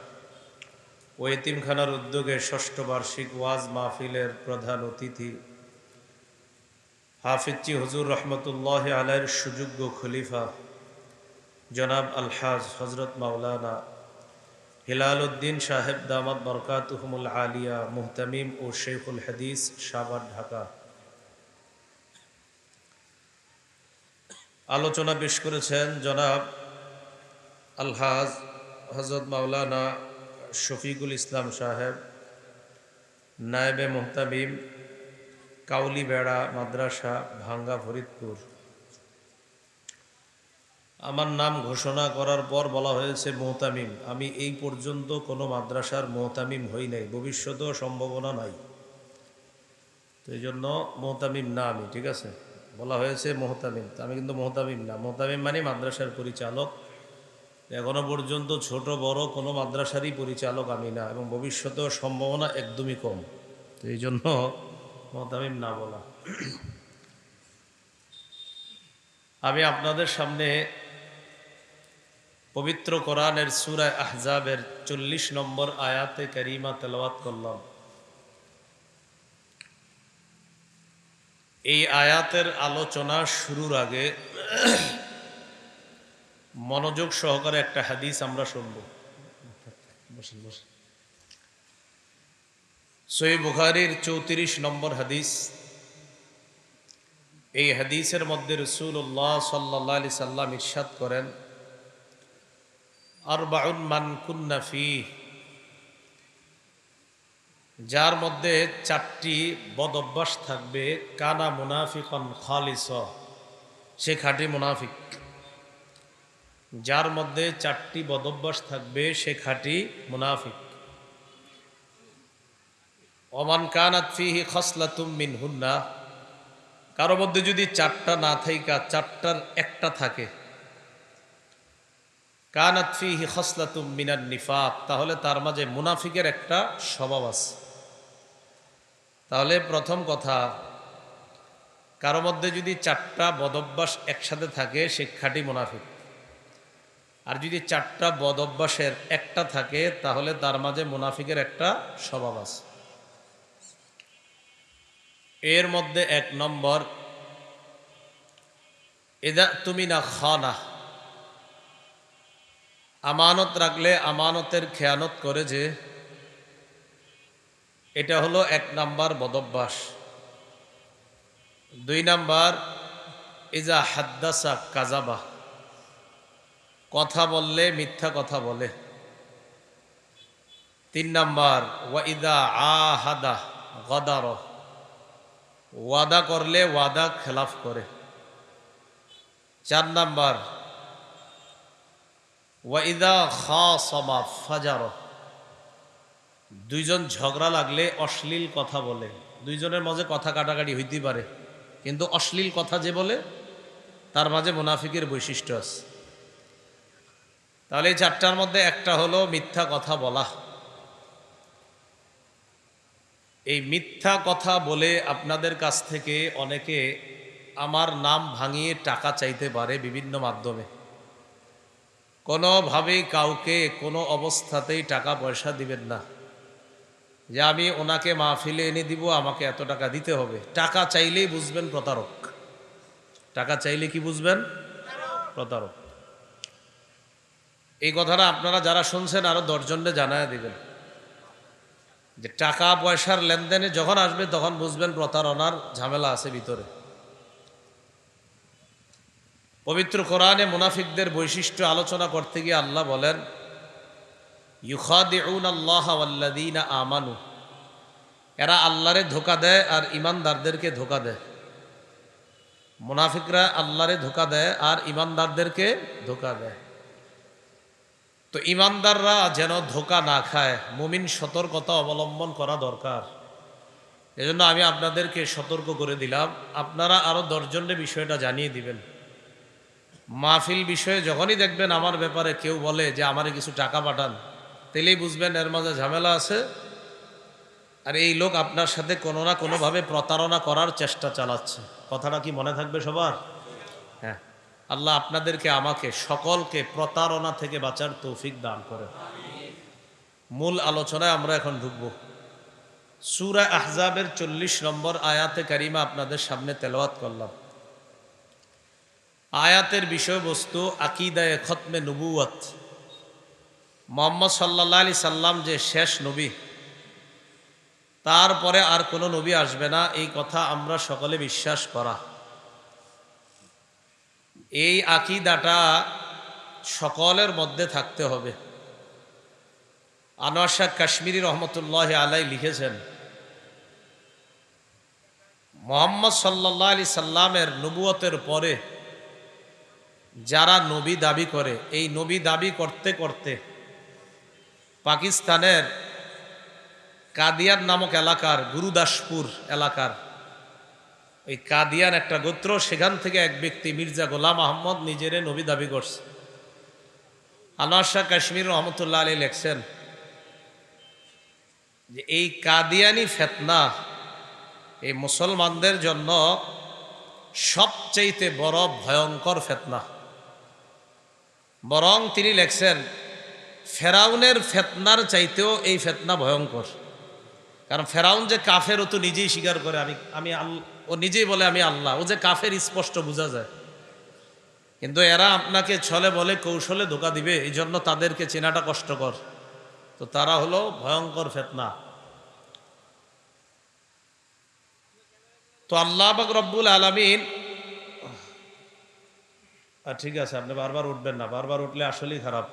ও এতিমখানার উদ্যোগে ষষ্ঠ বার্ষিক ওয়াজ মাহফিলের প্রধান অতিথি হাফিজি হুজুর রহমতুল্লাহ আলাইহির সুযোগ্য খলিফা জনাব আলহাজ হজরত মাওলানা হিলাল উদ্দিন সাহেব দামাত বরকাতুহুমুল আলিয়া মুহতামিম ও শেখুল হাদিস সাভার ঢাকা আলোচনা পেশ করেছেন জনাব আলহাজ হজরত মাওলানা শফিকুল ইসলাম সাহেব, নায়েবে মুহতামিম, কাউলিবেড়া মাদ্রাসা, ভাঙ্গা, ফরিদপুর। আমার নাম ঘোষণা করার পর বলা হয়েছে মুহতামিম। আমি এই পর্যন্ত কোনো মাদ্রাসার মুহতামিম হই নাই, ভবিষ্যতেও সম্ভাবনা নাই, তো এই জন্য মুহতামিম না আমি, ঠিক আছে? বলা হয়েছে মুহতামিম, আমি কিন্তু মুহতামিম না। মুহতামিম মানে মাদ্রাসার পরিচালক। এখনো পর্যন্ত ছোট বড় কোনো মাদ্রাসারই পরিচালক আমি না, এবং ভবিষ্যতেও সম্ভাবনা একদমই কম, তো এই জন্য মুহতামিম না বলা। আমি আপনাদের সামনে পবিত্র কোরআনের সূরা আহজাবের 40 নম্বর আয়াতে কারিমা তেলাওয়াত করলাম। এই আয়াতের আলোচনা শুরুর আগে মনোযোগ সহকারে একটা হাদিস আমরা শুনব। সহিহ বুখারীর 34 নম্বর হাদিস। এই হাদিসের মধ্যে রাসূলুল্লাহ সাল্লাল্লাহু আলাইহি সাল্লাম ইরশাদ করেন, আরবাউন মান কুন্না ফীহ, যার মধ্যে 4টি বদ অভ্যাস থাকবে, কানা মুনাফিকান খালিসা, সে খাঁটি মুনাফিক। যার মধ্যে 4টি বদ অভ্যাস থাকবে, সে খাঁটি মুনাফিক। ওমান কানাত ফীহি খাসলাতুম মিনহুন্না, কারো মধ্যে যদি চারটা না থাইকা চারটার একটা থাকে, কানাত ফিহি খাসলাতুম মিনান নিফাক, তাহলে তার মাঝে মুনাফিকের একটা স্বভাব আছে। তাহলে প্রথম কথা, কারো মধ্যে যদি চারটা বদভ্যাস একসাথে থাকে সে খাঁটি মুনাফিক। আর যদি চারটা বদভ্যাসের একটা থাকে তাহলে তার মাঝে মুনাফিকের একটা স্বভাব আছে। এর মধ্যে এক নম্বর, ইদা তুমিনা খানা, আমানত রাখলে আমানতের খেয়ানত করে যে, এটা হলো এক নাম্বার বদভ্যাস। দুই নাম্বার, ইজা হাদ্দাসা কাজাবা, কথা বললে মিথ্যা কথা বলে। তিন নাম্বার, ওয়াইদা আহাদা গদার, ওয়াদা করলে ওয়াদা খেলাফ করে। চার নাম্বার, ওয়াইদা খাসামা ফাজার, দুইজন ঝগড়া লাগলে অশ্লীল কথা বলে। দুইজনের মাঝে কথা কাটাকাটি হইতে পারে, কিন্তু অশ্লীল কথা যে বলে তার মাঝে মুনাফিকের বৈশিষ্ট্য আছে। তাহলে এই চারটার মধ্যে একটা হলো মিথ্যা কথা বলা। এই মিথ্যা কথা বলে আপনাদের কাছ থেকে অনেকে আমার নাম ভাঙিয়ে টাকা চাইতে পারে বিভিন্ন মাধ্যমে। কোনোভাবেই কাউকে কোনো অবস্থাতেই টাকা পয়সা দিবেন না যে আমি ওনাকে মাহফিলে এনে দিব, আমাকে এত টাকা দিতে হবে। টাকা চাইলেই বুঝবেন প্রতারক। টাকা চাইলে কি বুঝবেন? প্রতারক। এই কথাটা আপনারা যারা শুনছেন আরো 10 জনকে জানায় দিবেন যে টাকা পয়সার লেনদেনে যখন আসবে তখন বুঝবেন প্রতারণার ঝামেলা আছে ভিতরে। পবিত্র কোরআনে মুনাফিকদের বৈশিষ্ট্য আলোচনা করতে গিয়ে আল্লাহ বলেন, ইউখাদিউনাল্লাহা ওয়াল্লাযীনা আমানু, এরা আল্লাহরে ধোঁকা দেয় আর ঈমানদারদেরকে ধোঁকা দেয়। মুনাফিকরা আল্লাহরে ধোঁকা দেয় আর ঈমানদারদেরকে ধোঁকা দেয়। তো ঈমানদাররা যেন ধোঁকা না খায়, মুমিন সতর্কতা অবলম্বন করা দরকার। এজন্য আমি আপনাদেরকে সতর্ক করে দিলাম, আপনারা আরো 10 জনের বিষয়টা জানিয়ে দিবেন। মাহফিল বিষয়ে যখনই দেখবেন আমার ব্যাপারে কেউ বলে যে আমারে কিছু টাকা পাঠান, তাইলেই বুঝবেন এর মাঝে ঝামেলা আছে। আর এই লোক আপনার সাথে কোনো না কোনোভাবে প্রতারণা করার চেষ্টা চালাচ্ছে। কথাটা কি মনে থাকবে সবার? হ্যাঁ, আল্লাহ আপনাদেরকে আমাকে সকলকে প্রতারণা থেকে বাঁচার তৌফিক দান করে। মূল আলোচনায় আমরা এখন ঢুকব। সূরা আহজাবের 40 নম্বর আয়াতে কারিমা আপনাদের সামনে তেলাওয়াত করলাম। আয়াতের বিষয়বস্তু আকীদায়ে খতমে নবুয়ত, মুহাম্মদ সাল্লাল্লাহু আলাইহি সাল্লাম যে শেষ নবী, তারপরে আর কোনো নবী আসবে না, এই কথা আমরা সকলে বিশ্বাস করা। এই আকীদাটা সকলের মধ্যে থাকতে হবে। আনোয়ার শাহ কাশ্মীরি রহমতুল্লাহ আলাইহি লিখেছেন, মুহাম্মদ সাল্লাল্লাহু আলাইহি সাল্লামের নবুয়তের পরে যারা নবী দাবি করে, এই নবী দাবি করতে করতে পাকিস্তানের কাদিয়ান নামক এলাকার গুরুদাসপুর এলাকার ওই কাদিয়ান একটা গোত্র, সেখান থেকে এক ব্যক্তি মির্জা গোলাম আহমদ নিজেরে নবী দাবি করছে। আনোয়ার শাহ কাশ্মীর রহমতুল্লাহ আলাইহি লেখছেন যে এই কাদিয়ানি ফিতনা এই মুসলমানদের জন্য সবচেয়ে বড় ভয়ঙ্কর ফিতনা। বরং তিনি লেখছেন ফেরাউনের ফিতনার চাইতেও এই ফিতনা ভয়ঙ্কর। কারণ ফেরাউন যে কাফের, ও তো নিজেই স্বীকার করে আমি ও নিজেই বলে আমি আল্লাহ, ও যে কাফের স্পষ্ট বোঝা যায়। কিন্তু এরা আপনাকে ছলে বলে কৌশলে ধোঁকা দিবে, এই জন্য তাদেরকে চেনাটা কষ্টকর। তো তারা হলো ভয়ঙ্কর ফিতনা। তো আল্লাহ পাক রব্বুল আলামিন, ঠিক আছে আপনি বারবার উঠবেন না, বারবার উঠলে আসলেই খারাপ।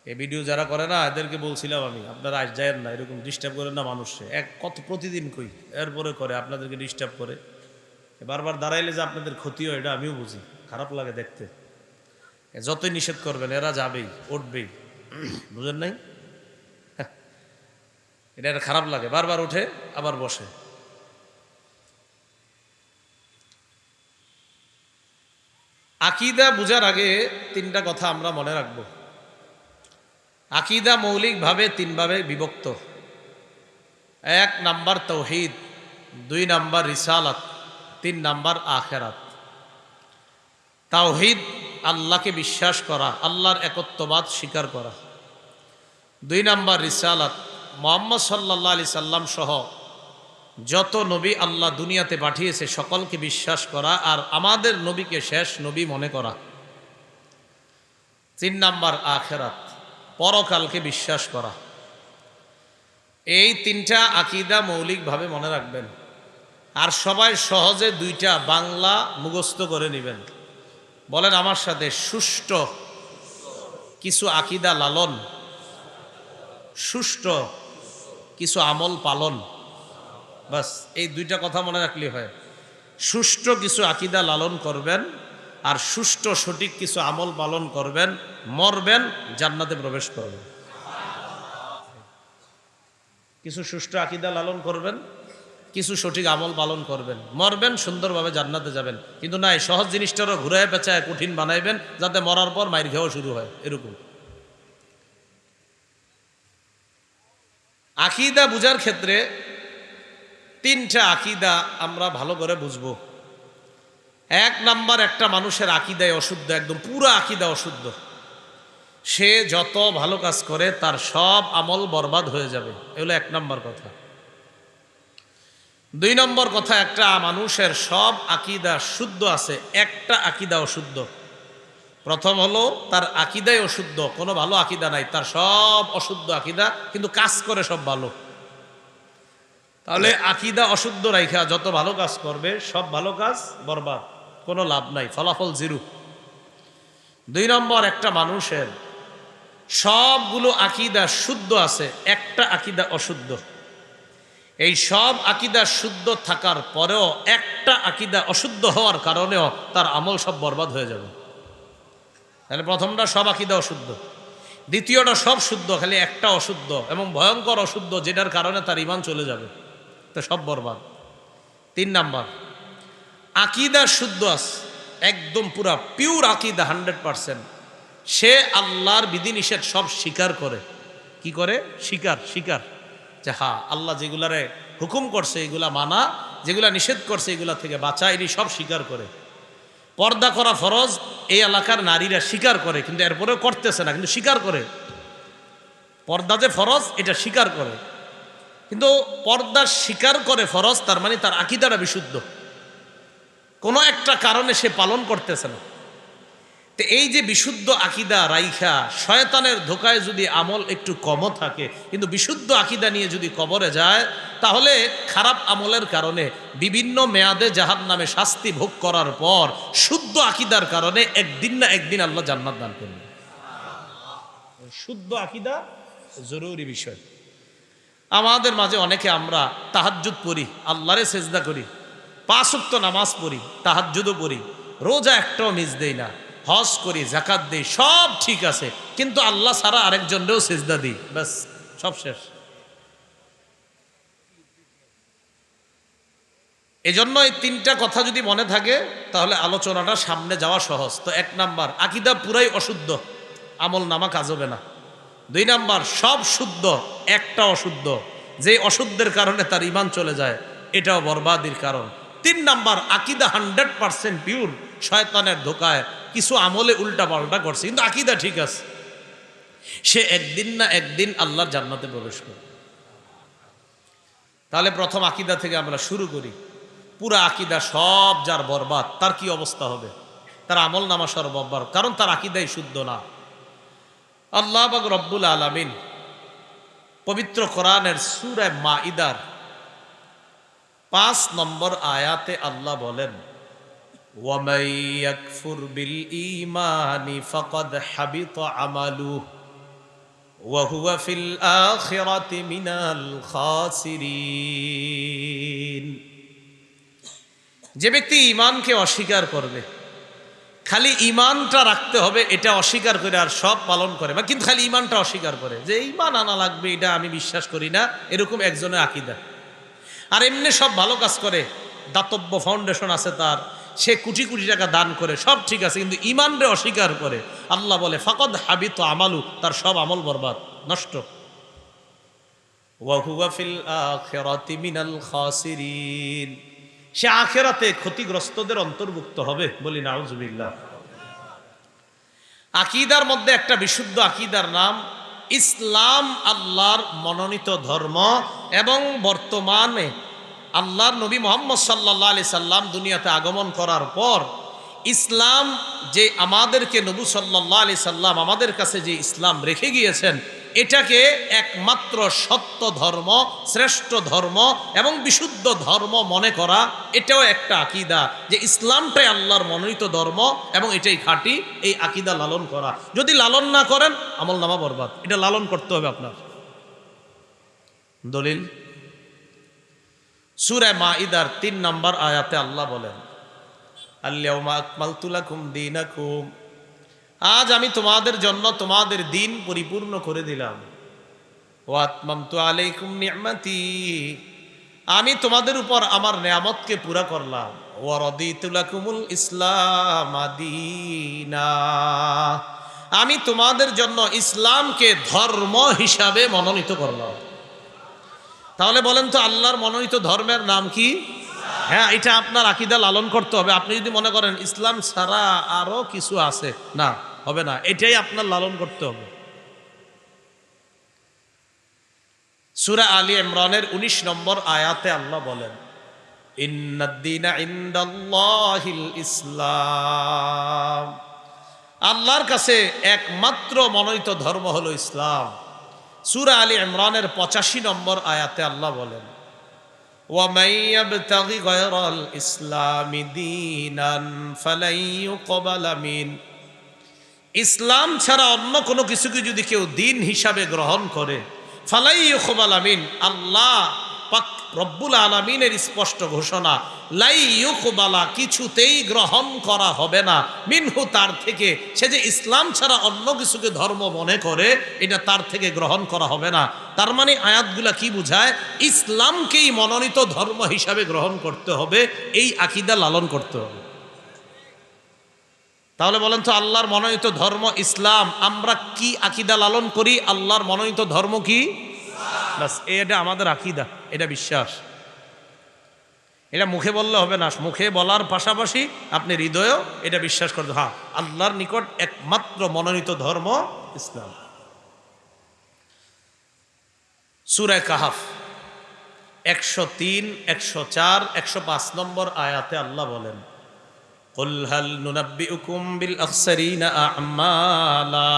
এই ভিডিও যারা করে না এদেরকে বলছিলাম আমি, আপনারা আজ যায়েন না, এরকম ডিস্টার্ব করেন না মানুষে। কত প্রতিদিন কই, এরপরে করে আপনাদেরকে ডিস্টার্ব করে। বারবার দাঁড়াইলে যে আপনাদের ক্ষতি হয় এটা আমিও বুঝি, খারাপ লাগে দেখতে। যতই নিষেধ করবেন এরা যাবেই, উঠবেই, বুঝেন নাই? এটা খারাপ লাগে, বারবার উঠে আবার বসে। আকীদা বুঝার আগে তিনটা কথা আমরা মনে রাখব। আকীদা মৌলিকভাবে তিনভাবে বিভক্ত। 1 নাম্বার তাওহীদ, 2 নাম্বার রিসালাত, 3 নাম্বার আখিরাত। তাওহীদ আল্লাহকে বিশ্বাস করা, আল্লাহর একত্ববাদ স্বীকার করা। 2 নাম্বার রিসালাত, মুহাম্মদ সাল্লাল্লাহু আলাইহি সাল্লাম সহ যত নবী আল্লাহ দুনিয়াতে পাঠিয়েছে সকলকে বিশ্বাস করা আর আমাদের নবীকে শেষ নবী মনে করা। 3 নাম্বার আখিরাত, পরকালকে বিশ্বাস করা। এই তিনটা আকীদা মৌলিকভাবে মনে রাখবেন। আর সবাই সহজে 2টা বাংলা মুখস্থ করে নেবেন। বলেন আমার সাথে, সুষ্ঠু কিছু আকীদা লালন, সুষ্ঠু কিছু আমল পালন। বাস এই 2টা কথা মনে রাখলেই হয়। সুষ্ঠু কিছু আকীদা লালন করবেন আর সুষ্ঠু সঠিক কিছু আমল পালন করবেন, মরবেন জান্নাতে প্রবেশ করবেন। কিছু সুষ্ঠু আকীদা লালন করবেন, কিছু সঠিক আমল পালন করবেন, মরবেন সুন্দরভাবে জান্নাতে যাবেন। কিন্তু না, এই সহজ জিনিসটারও ঘুরায় পেঁচায় কঠিন বানাইবেন যাতে মরার পর মাইর খাওয়া শুরু হয়। এরকম আকীদা বুঝার ক্ষেত্রে 3টা আকীদা আমরা ভালো করে বুঝব। 1 নাম্বার, একটা মানুষের আকীদায় অশুদ্ধ, একদম পুরো আকীদা অশুদ্ধ। সে যত ভালো কাজ করে তার সব আমল বরবাদ হয়ে যাবে। এগুলো 1 নাম্বার কথা। 2 নম্বর কথা, একটা মানুষের সব আকীদা শুদ্ধ আছে, একটা আকীদা অশুদ্ধ। প্রথম হলো তার আকীদাই অশুদ্ধ, কোনো ভালো আকীদা নাই, তার সব অশুদ্ধ আকীদা, কিন্তু কাজ করে সব ভালো। তাহলে আকীদা অশুদ্ধ রাইখা যত ভালো কাজ করবে সব ভালো কাজ বরবাদ, কোনো লাভ নাই, ফলাফল 0। 2 নম্বর, একটা মানুষের সবগুলো আকীদা শুদ্ধ আছে, একটা আকীদা অশুদ্ধ। এই সব আকীদা শুদ্ধ থাকার পরেও একটা আকীদা অশুদ্ধ হওয়ার কারণেও তার আমল সব বরবাদ হয়ে যাবে। তাহলে প্রথমটা সব আকীদা অশুদ্ধ, দ্বিতীয়টা সব শুদ্ধ, খালি একটা অশুদ্ধ এবং ভয়ঙ্কর অশুদ্ধ, যেটার কারণে তার ঈমান চলে যাবে, তো সব বরবাদ। 3 নাম্বার, আকীদা শুদ্ধ আছে, একদম পুরা পিওর আকীদা 100%। সে আল্লাহর বিধিনিষেধ সব স্বীকার করে। কি করে? স্বীকার যে হ্যাঁ আল্লাহ যেগুলারে হুকুম করছে এগুলা মানা, যেগুলা নিষেধ করছে এগুলা থেকে বাঁচা, এটি সব স্বীকার করে। পর্দা করা ফরজ এই এলাকার নারীরা স্বীকার করে, কিন্তু এরপরেও করতেছে না, কিন্তু স্বীকার করে। পর্দা যে ফরজ এটা স্বীকার করে, কিন্তু পর্দা স্বীকার করে ফরজ, তার মানে তার আকীদাটা বিশুদ্ধ, কোনো একটা কারণে সে পালন করতেছে না। তো এই যে বিশুদ্ধ আকীদা রাইখা শয়তানের ধোকায় যদি আমল একটু কমও থাকে, কিন্তু বিশুদ্ধ আকীদা নিয়ে যদি কবরে যায়, তাহলে খারাপ আমলের কারণে বিভিন্ন মেয়াদে জাহান্নামে শাস্তি ভোগ করার পর শুদ্ধ আকীদার কারণে একদিন না একদিন আল্লাহ জান্নাত দান করবে। শুদ্ধ আকীদা জরুরি বিষয়। আমাদের মাঝে অনেকে আমরা তাহাজ্জুদ পড়ি, আল্লাহরে সেজদা করি, 5 ওয়াক্ত নামাজ পড়ি, তাহাজ্জুদও পড়ি, রোজা একটাও মিস দেই না, হজ করি, যাকাত দেই, সব ঠিক আছে, কিন্তু আল্লাহ ছাড়া আরেকজনেরও সেজদা দিই, ব্যাস সব শেষ। এজন্য এই 3টা কথা যদি মনে থাকে তাহলে আলোচনাটা সামনে যাওয়া সহজ। তো 1 নাম্বার, আকীদা পুরাই অশুদ্ধ, আমল নামা কাজ হবে না। 2 নাম্বার, সব শুদ্ধ, একটা অশুদ্ধ, যে অশুদ্ধের কারণে তার ঈমান চলে যায়, এটাও বরবাদির কারণ। 3 নাম্বার, আকীদা 100% পিওর, শয়তানের ধোকায় কিছু আমলে উল্টা পাল্টা করছে, কিন্তু আকীদা ঠিক আছে, সে একদিন না একদিন আল্লাহর জান্নাতে প্রবেশ করে। তাহলে প্রথম আকীদা থেকে আমরা শুরু করি। পুরা আকীদা সব যার বরবাদ, তার কি অবস্থা হবে? তার আমল নামা সব বরবাদ, কারণ তার আকীদাই শুদ্ধ না। আল্লাহ পাক রব্বুল আলামিন পবিত্র কোরআনের সূরা মাইদার 5 নম্বর আয়াতে আল্লাহ বলেন, وَمَن يَكْفُرْ بِالْإِيمَانِ فَقَدْ حَبِطَ عَمَلُهُ وَهُوَ فِي الْآخِرَةِ مِنَ الْخَاسِرِينَ। যে ব্যক্তি ঈমানকে অস্বীকার করবে, খালি ঈমানটা রাখতে হবে, এটা অস্বীকার করে আর সব পালন করে, বা কিন্তু খালি ঈমানটা অস্বীকার করে, যে ঈমান আনা লাগবে এটা আমি বিশ্বাস করি না, এরকম একজনের আকীদা। আর এমনি সব ভালো কাজ করে, দাতব্য ফাউন্ডেশন আছে তার, সে কোটি কোটি টাকা দান করে, সব ঠিক আছে, কিন্তু ইমানরে অস্বীকার করে, আল্লাহ বলে ফাকাদ হাবিত আমালু, তার সব আমল বরবাদ, নষ্ট। ওয়া হুয়া ফিল আখিরাতি মিনাল খাসিরিন, সে আখিরাতে ক্ষতিগ্রস্তদের অন্তর্ভুক্ত হবে। বলি নাউজুবিল্লাহ। আকীদার মধ্যে একটা বিশুদ্ধ আকীদার নাম ইসলাম, আল্লাহর মনোনীত ধর্ম। এবং বর্তমানে আল্লাহর নবী মুহাম্মদ সাল্লাল্লাহু আলাইহি সাল্লাম দুনিয়াতে আগমন করার পর ইসলাম যে আমাদেরকে নবী সাল্লাল্লাহু আলাইহি সাল্লাম আমাদের কাছে যে ইসলাম রেখে গিয়েছেন, এটাকে একমাত্র সত্য ধর্ম, শ্রেষ্ঠ ধর্ম এবং বিশুদ্ধ ধর্ম মনে করা, এটাও একটা আকীদা যে ইসলামটাই আল্লাহর মনোনীত ধর্ম এবং এটাই খাঁটি। এই আকীদা লালন করা, যদি লালন না করেন আমল নামা বরবাদ। এটা লালন করতে হবে আপনার। দলিল সূরা মাইদার ৩ নম্বর আয়াতে আল্লাহ বলেন, আল-ইয়াওমা আকমালতু লাকুম দীনাকুম, আজ আমি তোমাদের জন্য তোমাদের দিন পরিপূর্ণ করে দিলাম। ওয়া আতমামতু আলাইকুম নি'মাতি, আমি তোমাদের উপর আমার নেয়ামতকে পুরা করলাম। ওয়া রাদিতু লাকুমুল ইসলাম দীনা, আমি তোমাদের জন্য ইসলামকে ধর্ম হিসাবে মনোনীত করলাম। তাহলে বলেন তো আল্লাহর মনোনীত ধর্মের নাম কি? হ্যাঁ, এটা আপনার আকীদা লালন করতে হবে। আপনি যদি মনে করেন ইসলাম ছাড়া আরো কিছু আছে, না, হবে না, এটাই আপনার লালন করতে হবে। সূরা আলী ইমরানের 19 নম্বর আয়াতে আল্লাহ বলেন, ইন্নাদ-দীনা ইনদাল্লাহিল ইসলাম, আল্লাহর কাছে একমাত্র মনোনীত ধর্ম হলো ইসলাম। সূরা আলী ইমরানের 85 নম্বর আয়াতে আল্লাহ বলেন, وَمَن يَبْتَغِ غَيْرَ الْإِسْلَامِ دِينًا فَلَن يُقْبَلَ مِنْهُ, ইসলাম ছাড়া অন্য কোনো কিছুকে যদি কেউ দিন হিসাবে গ্রহণ করে, ফালাই ইউকবাল মিন, আল্লাহ পাক রব্বুল আলামিনের স্পষ্ট ঘোষণা, লাই ইউকবালা, কিছুতেই গ্রহণ করা হবে না, মিনহু, তার থেকে। সে যে ইসলাম ছাড়া অন্য কিছুকে ধর্ম মনে করে, এটা তার থেকে গ্রহণ করা হবে না। তার মানে আয়াতগুলা কি বুঝায়? ইসলামকেই মনোনীত ধর্ম হিসাবে গ্রহণ করতে হবে, এই আকীদা লালন করতে হবে। তাহলে বলেন তো আল্লাহর মনোনীত ধর্ম ইসলাম, আমরা কি আকীদা লালন করি? আল্লাহর মনোনীত ধর্ম কি? বাস, এটা আমাদের আকীদা, এটা বিশ্বাস। এটা মুখে বললে হবে না, মুখে বলার পাশাপাশি আপনি হৃদয়েও এটা বিশ্বাস করতে, হ্যাঁ, আল্লাহর নিকট একমাত্র মনোনীত ধর্ম ইসলাম। সূরা কাহাফ 103, 104, 105 নম্বর আয়াতে আল্লাহ বলেন, কুল হাল নুনাব্বিউকুম বিল আখসারিনা আমালা,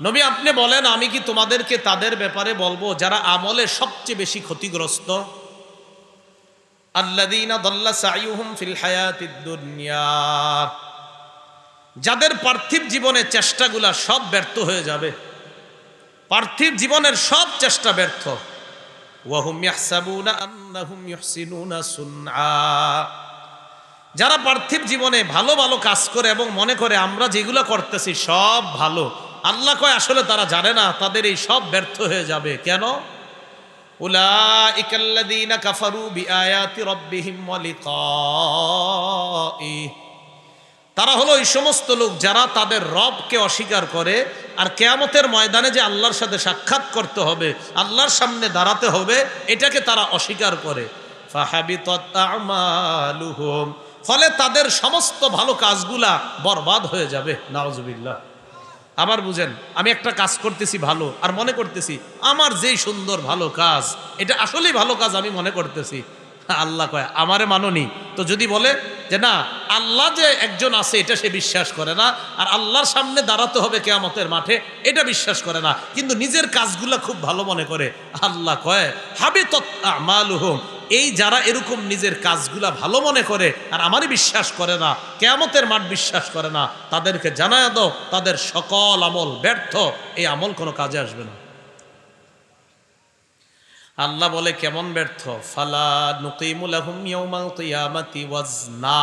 নবী আপনি বলেন আমি কি তোমাদেরকে তাদের ব্যাপারে বলবো যারা আমলে সবচেয়ে বেশি ক্ষতিগ্রস্ত? আল্লাযীনা দাল্লা সাইয়ুহুম ফিল হায়াতিদ দুনিয়া, যাদের পার্থিব জীবনের চেষ্টাগুলা সব ব্যর্থ হয়ে যাবে, পার্থিব জীবনের সব চেষ্টা ব্যর্থ। ওয়া হুম ইয়াহসাবুনা আন্নাহুম ইউহসিনুনা সুনআ, যারা পার্থিব জীবনে ভালো ভালো কাজ করে এবং মনে করে আমরা যেগুলো করতেছি সব ভালো, আল্লাহ কয় আসলে তারা জানে না তাদের এই সব ব্যর্থ হয়ে যাবে। কেন? উলাইকাল্লাযীনা কাফারু বিআয়াতি রাব্বিহিম ওয়া লিকাঈ, তারা হলো এই সমস্ত লোক যারা তাদের রবকে অস্বীকার করে আর কিয়ামতের ময়দানে যে আল্লাহর সাথে সাক্ষাৎ করতে হবে, আল্লাহর সামনে দাঁড়াতে হবে, এটাকে তারা অস্বীকার করে। ফাহাবিতাত আমালুহুম, ফলে তাদের সমস্ত ভালো কাজগুলা বরবাদ হয়ে যাবে। নাউজুবিল্লাহ। আবার বুঝেন, আমি একটা কাজ করতেছি ভালো আর মনে করতেছি আমার যেই সুন্দর ভালো কাজ, এটা আসলেই ভালো কাজ আমি মনে করতেছি, আল্লাহ কয় আমারে মানোনি তো? যদি বলে যে না আল্লাহ যে একজন আছে এটা সে বিশ্বাস করে না, আর আল্লাহর সামনে দাঁড়াতে হবে কিয়ামতের মাঠে, এটা বিশ্বাস করে না, কিন্তু নিজের কাজগুলা খুব ভালো মনে করে, আল্লাহ কয় হাবিতাত আমালুহুম, এই যারা এরকম নিজের কাজগুলা ভালো মনে করে আর আমারই বিশ্বাস করে না, কিয়ামতের মাঠ বিশ্বাস করে না, তাদেরকে জানায় দাও তাদের সকল আমল ব্যর্থ, এই আমল কোনো কাজে আসবে না। আল্লাহ বলে কেমন ব্যর্থ? ফালা নুকিমু লাহুম ইয়াউমাল কিয়ামাতি ওয়াজনা,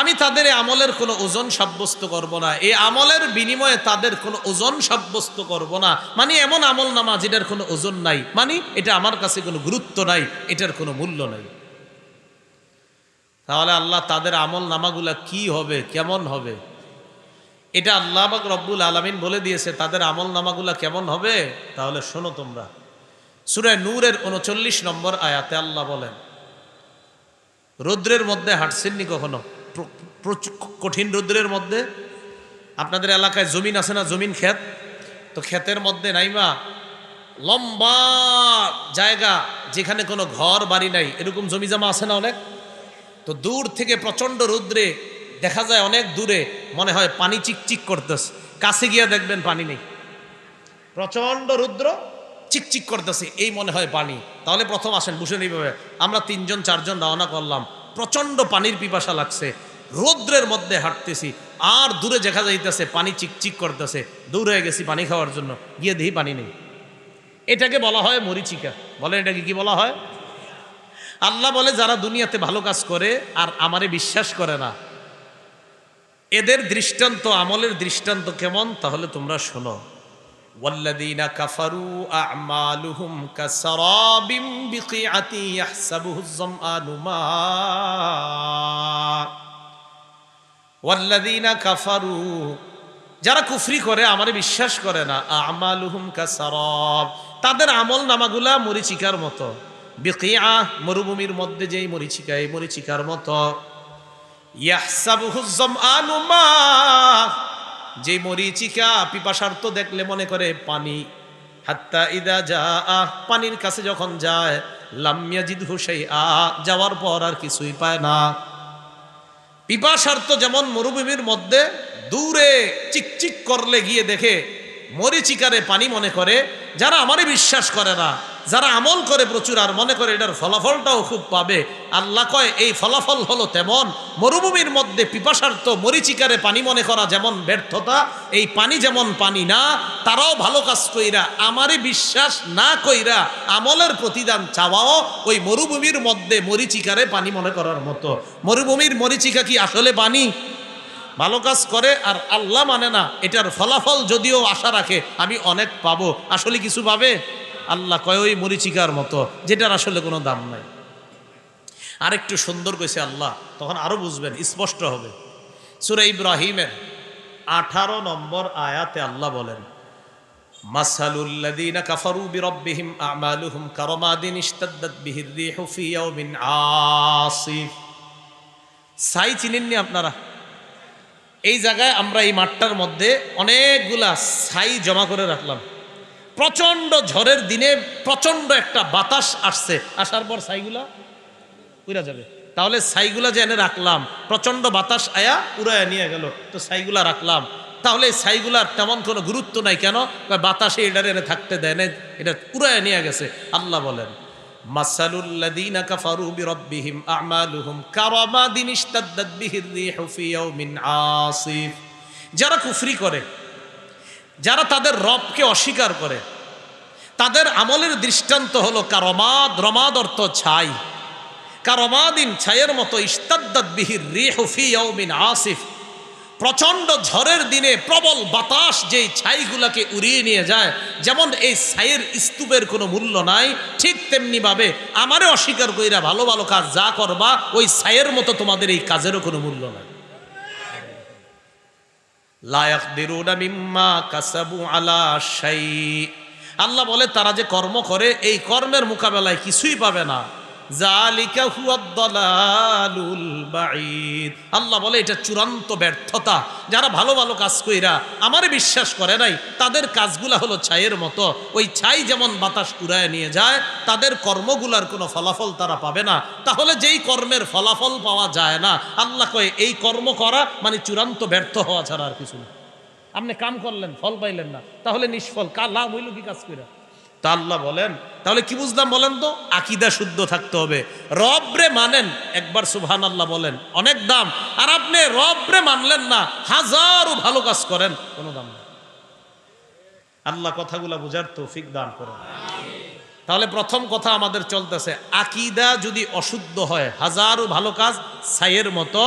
আমি তাদের এই আমলের কোনো ওজন সাব্যস্ত করব না, এই আমলের বিনিময়ে তাদের কোনো ওজন সাব্যস্ত করব না। মানে এমন আমল নামা যেটার কোনো ওজন নাই, মানে এটা আমার কাছে কোনো গুরুত্ব নাই, এটার কোনো মূল্য নাই। তাহলে আল্লাহ তাদের আমল নামাগুলা কি হবে, কেমন হবে, এটা আল্লাহ পাক রব্বুল আলামিন বলে দিয়েছে। তাদের আমল নামাগুলা কেমন হবে তাহলে শোনো তোমরা। সূরা নূরের 39 নম্বর আয়াতে আল্লাহ বলেন, রৌদ্রের মধ্যে হাঁটছেননি কখনো? কঠিন রৌদ্রের মধ্যে আপনাদের এলাকায় জমিন আছে না, জমিন ক্ষেত, তো ক্ষেতের মধ্যে নাইমা লম্বা জায়গা যেখানে কোনো ঘর বাড়ি নাই, এরকম জমি জমা আছে না অনেক, তো দূর থেকে প্রচণ্ড রৌদ্রে দেখা যায় অনেক দূরে মনে হয় পানি চিকচিক করতেছে, কাছে গিয়া দেখবেন পানি নেই, প্রচণ্ড রৌদ্র চিকচিক করতেছে, এই মনে হয় পানি। তাহলে প্রথম আসেন বুঝেন এইভাবে, আমরা 3জন 4জন রওনা করলাম, প্রচণ্ড পানির পিপাসা লাগছে, রৌদ্রের মধ্যে হাঁটতেছি, আর দূরে দেখা যাইতেছে পানি চিকচিক করতেছে, দূর হয়ে গেছি পানি খাওয়ার জন্য, গিয়ে দেখি পানি নেই। এটাকে বলা হয় মরিচিকা। বলেন এটাকে কি বলা হয়? আল্লাহ বলে যারা দুনিয়াতে ভালো কাজ করে আর আমারে বিশ্বাস করে না, এদের দৃষ্টান্ত, আমলের দৃষ্টান্ত কেমন তাহলে তোমরা শোনো। ওয়াল্লাযীনা কাফারু আ'মালুহুম কাসরাবিম বিকিআতি ইয়াহসাবুহুজ যামআনু মা। ওয়াল্লাযীনা কাফারু, যারা কুফরি করে, আমারে বিশ্বাস করে না, আ'মালুহুম কাসরাব, তাদের আমল নামাগুলা মরিচিকার মতো, বিকিআ মরুভূমির মধ্যে যেই মরিচিকা, এই মরিচিকার মতো, ইয়াহসাবুহুজ যামআনু মা, যে মরিচিকা পিপাসার্ত দেখলে মনে করে পানি, হাত্তা ইদা জাআ, পানির কাছে যখন যায়, লাম ইয়াজিদহু শাইআ, যাওয়ার পর আর কিছুই পায় না। পিপাসার্ত যেমন মরুভূমির মধ্যে দূরে চিকচিক করলে গিয়ে দেখে মরিচিকারে পানি মনে করে, যারা আমারে বিশ্বাস করে না, যারা আমল করে প্রচুর আর মনে করে এটার ফলাফলটাও খুব পাবে, আল্লাহ কয় এই ফলাফল হলো তেমন। মরুভূমির মধ্যে পিপাসার্ত মরিচিকারে পানি মনে করা যেমন ব্যর্থতা, এই পানি যেমন পানি না, তারাও ভালো কাজ কইরা আমারে বিশ্বাস না কইরা আমলের প্রতিদান চাওয়াও ওই মরুভূমির মধ্যে মরিচিকারে পানি মনে করার মতো। মরুভূমির মরিচিকা কি আসলে পানি? ভালো কাজ করে আর আল্লাহ মানে না, এটার ফলাফল যদিও আশা রাখে আমি অনেক পাবো, আসলে কিছু পাবে? আল্লাহ কয় ওই মরিচিকার মতো, যেটার আসলে কোনো দাম নাই। আরেকটু সুন্দর কইছে আল্লাহ, তখন আরো বুঝবেন, স্পষ্ট হবে। সূরা ইব্রাহিমের 18 নম্বর আয়াতে আল্লাহ বলেন, মাসালুল্লাযীনা কাফারু বিরাব্বিহিম আ'মালুহুম কারামাদিন ইশতাদ্দাত বিহির রিহু ফি ইয়াউমিন আসিফ। ছাই চিনেননি আপনারা? এই জায়গায় আমরা এই মাঠটার মধ্যে অনেকগুলা ছাই জমা করে রাখলাম, প্রচন্ড ঝড়ের দিনে প্রচন্ড একটা বাতাস আসছে, আসার পর ছাইগুলা উড়া যাবে। তাহলে ছাইগুলা যে এনে রাখলাম, প্রচন্ড বাতাস আয়া উড়াইয়া নিয়ে গেল, তো ছাইগুলা রাখলাম, তাহলে এই ছাইগুলার তেমন কোনো গুরুত্ব নাই কেন? বাতাসে এটার এনে থাকতে দেয় না, এটা উড়াইয়া নিয়ে গেছে। আল্লাহ বলেন, মাসালুল্লাযীনা কাফারু বিরাব্বিহিম আ'মালুহুম কারামাদিন ইশতাদ্দাত বিহির রিহু ফি ইয়াউমিন আসিফ। যারা কুফরি করে, যারা তাদের রবকে অস্বীকার করে, তাদের আমলের দৃষ্টান্ত হলো কারমাদ। রমাদ অর্থ ছাই, কারমাদিন ছায়ের মতো, ইশতাদ্দাত বিহির রিহু ফি ইয়াউমিন আসিফ, প্রচন্ড ঝড়ের দিনে প্রবল বাতাস যেই ছাইগুলাকে উড়িয়ে নিয়ে যায়, যেমন এই ছাইয়ের স্তূপের কোনো মূল্য নাই, ঠিক তেমনি ভাবে আমারে অস্বীকার কইরা ভালো ভালো কাজ যা করবা ওই ছাইয়ের মতো তোমাদের এই কাজেরও কোনো মূল্য নাই। লা ইয়াকদিরুনা মিম্মা কাসাবু আলা শাই, আল্লাহ বলে তারা যে কর্ম করে এই কর্মের মোকাবেলায় কিছুই পাবে না। যালিকা হুয়াদ দালালুল বাঈদ, আল্লাহ বলে এটা চূড়ান্ত ব্যর্থতা। যারা ভালো ভালো কাজ কইরা আমারে বিশ্বাস করে নাই, তাদের কাজগুলা হলো ছাইয়ের মতো, ওই ছাই যেমন বাতাস উড়ায় নিয়ে যায়, তাদের কর্মগুলার কোনো ফলাফল তারা পাবে না। তাহলে যেই কর্মের ফলাফল পাওয়া যায় না, আল্লাহ কয় এই কর্ম করা মানে চূড়ান্ত ব্যর্থ হওয়া ছাড়া আর কিছু না। আপনি কাম করলেন, ফল পাইলেন না, তাহলে নিষ্ফল, কার লাভ হইল কি কাজ কইরা? তা আল্লাহ বলেন, তাহলে কি বুঝলাম বলেন তো? আকীদা শুদ্ধ থাকতে হবে। রবরে মানেন, একবার সুবহানাল্লাহ বলেন, অনেক দাম। আর আপনি রবরে মানলেন না, হাজারো ভালো কাজ করেন, কোনো দাম নেই। আল্লাহ কথাগুলা বুঝার তৌফিক দান করেন। তাহলে প্রথম কথা আমাদের চলতেছে, আকীদা যদি অশুদ্ধ হয়, হাজারো ভালো কাজ ছাইয়ের মতো,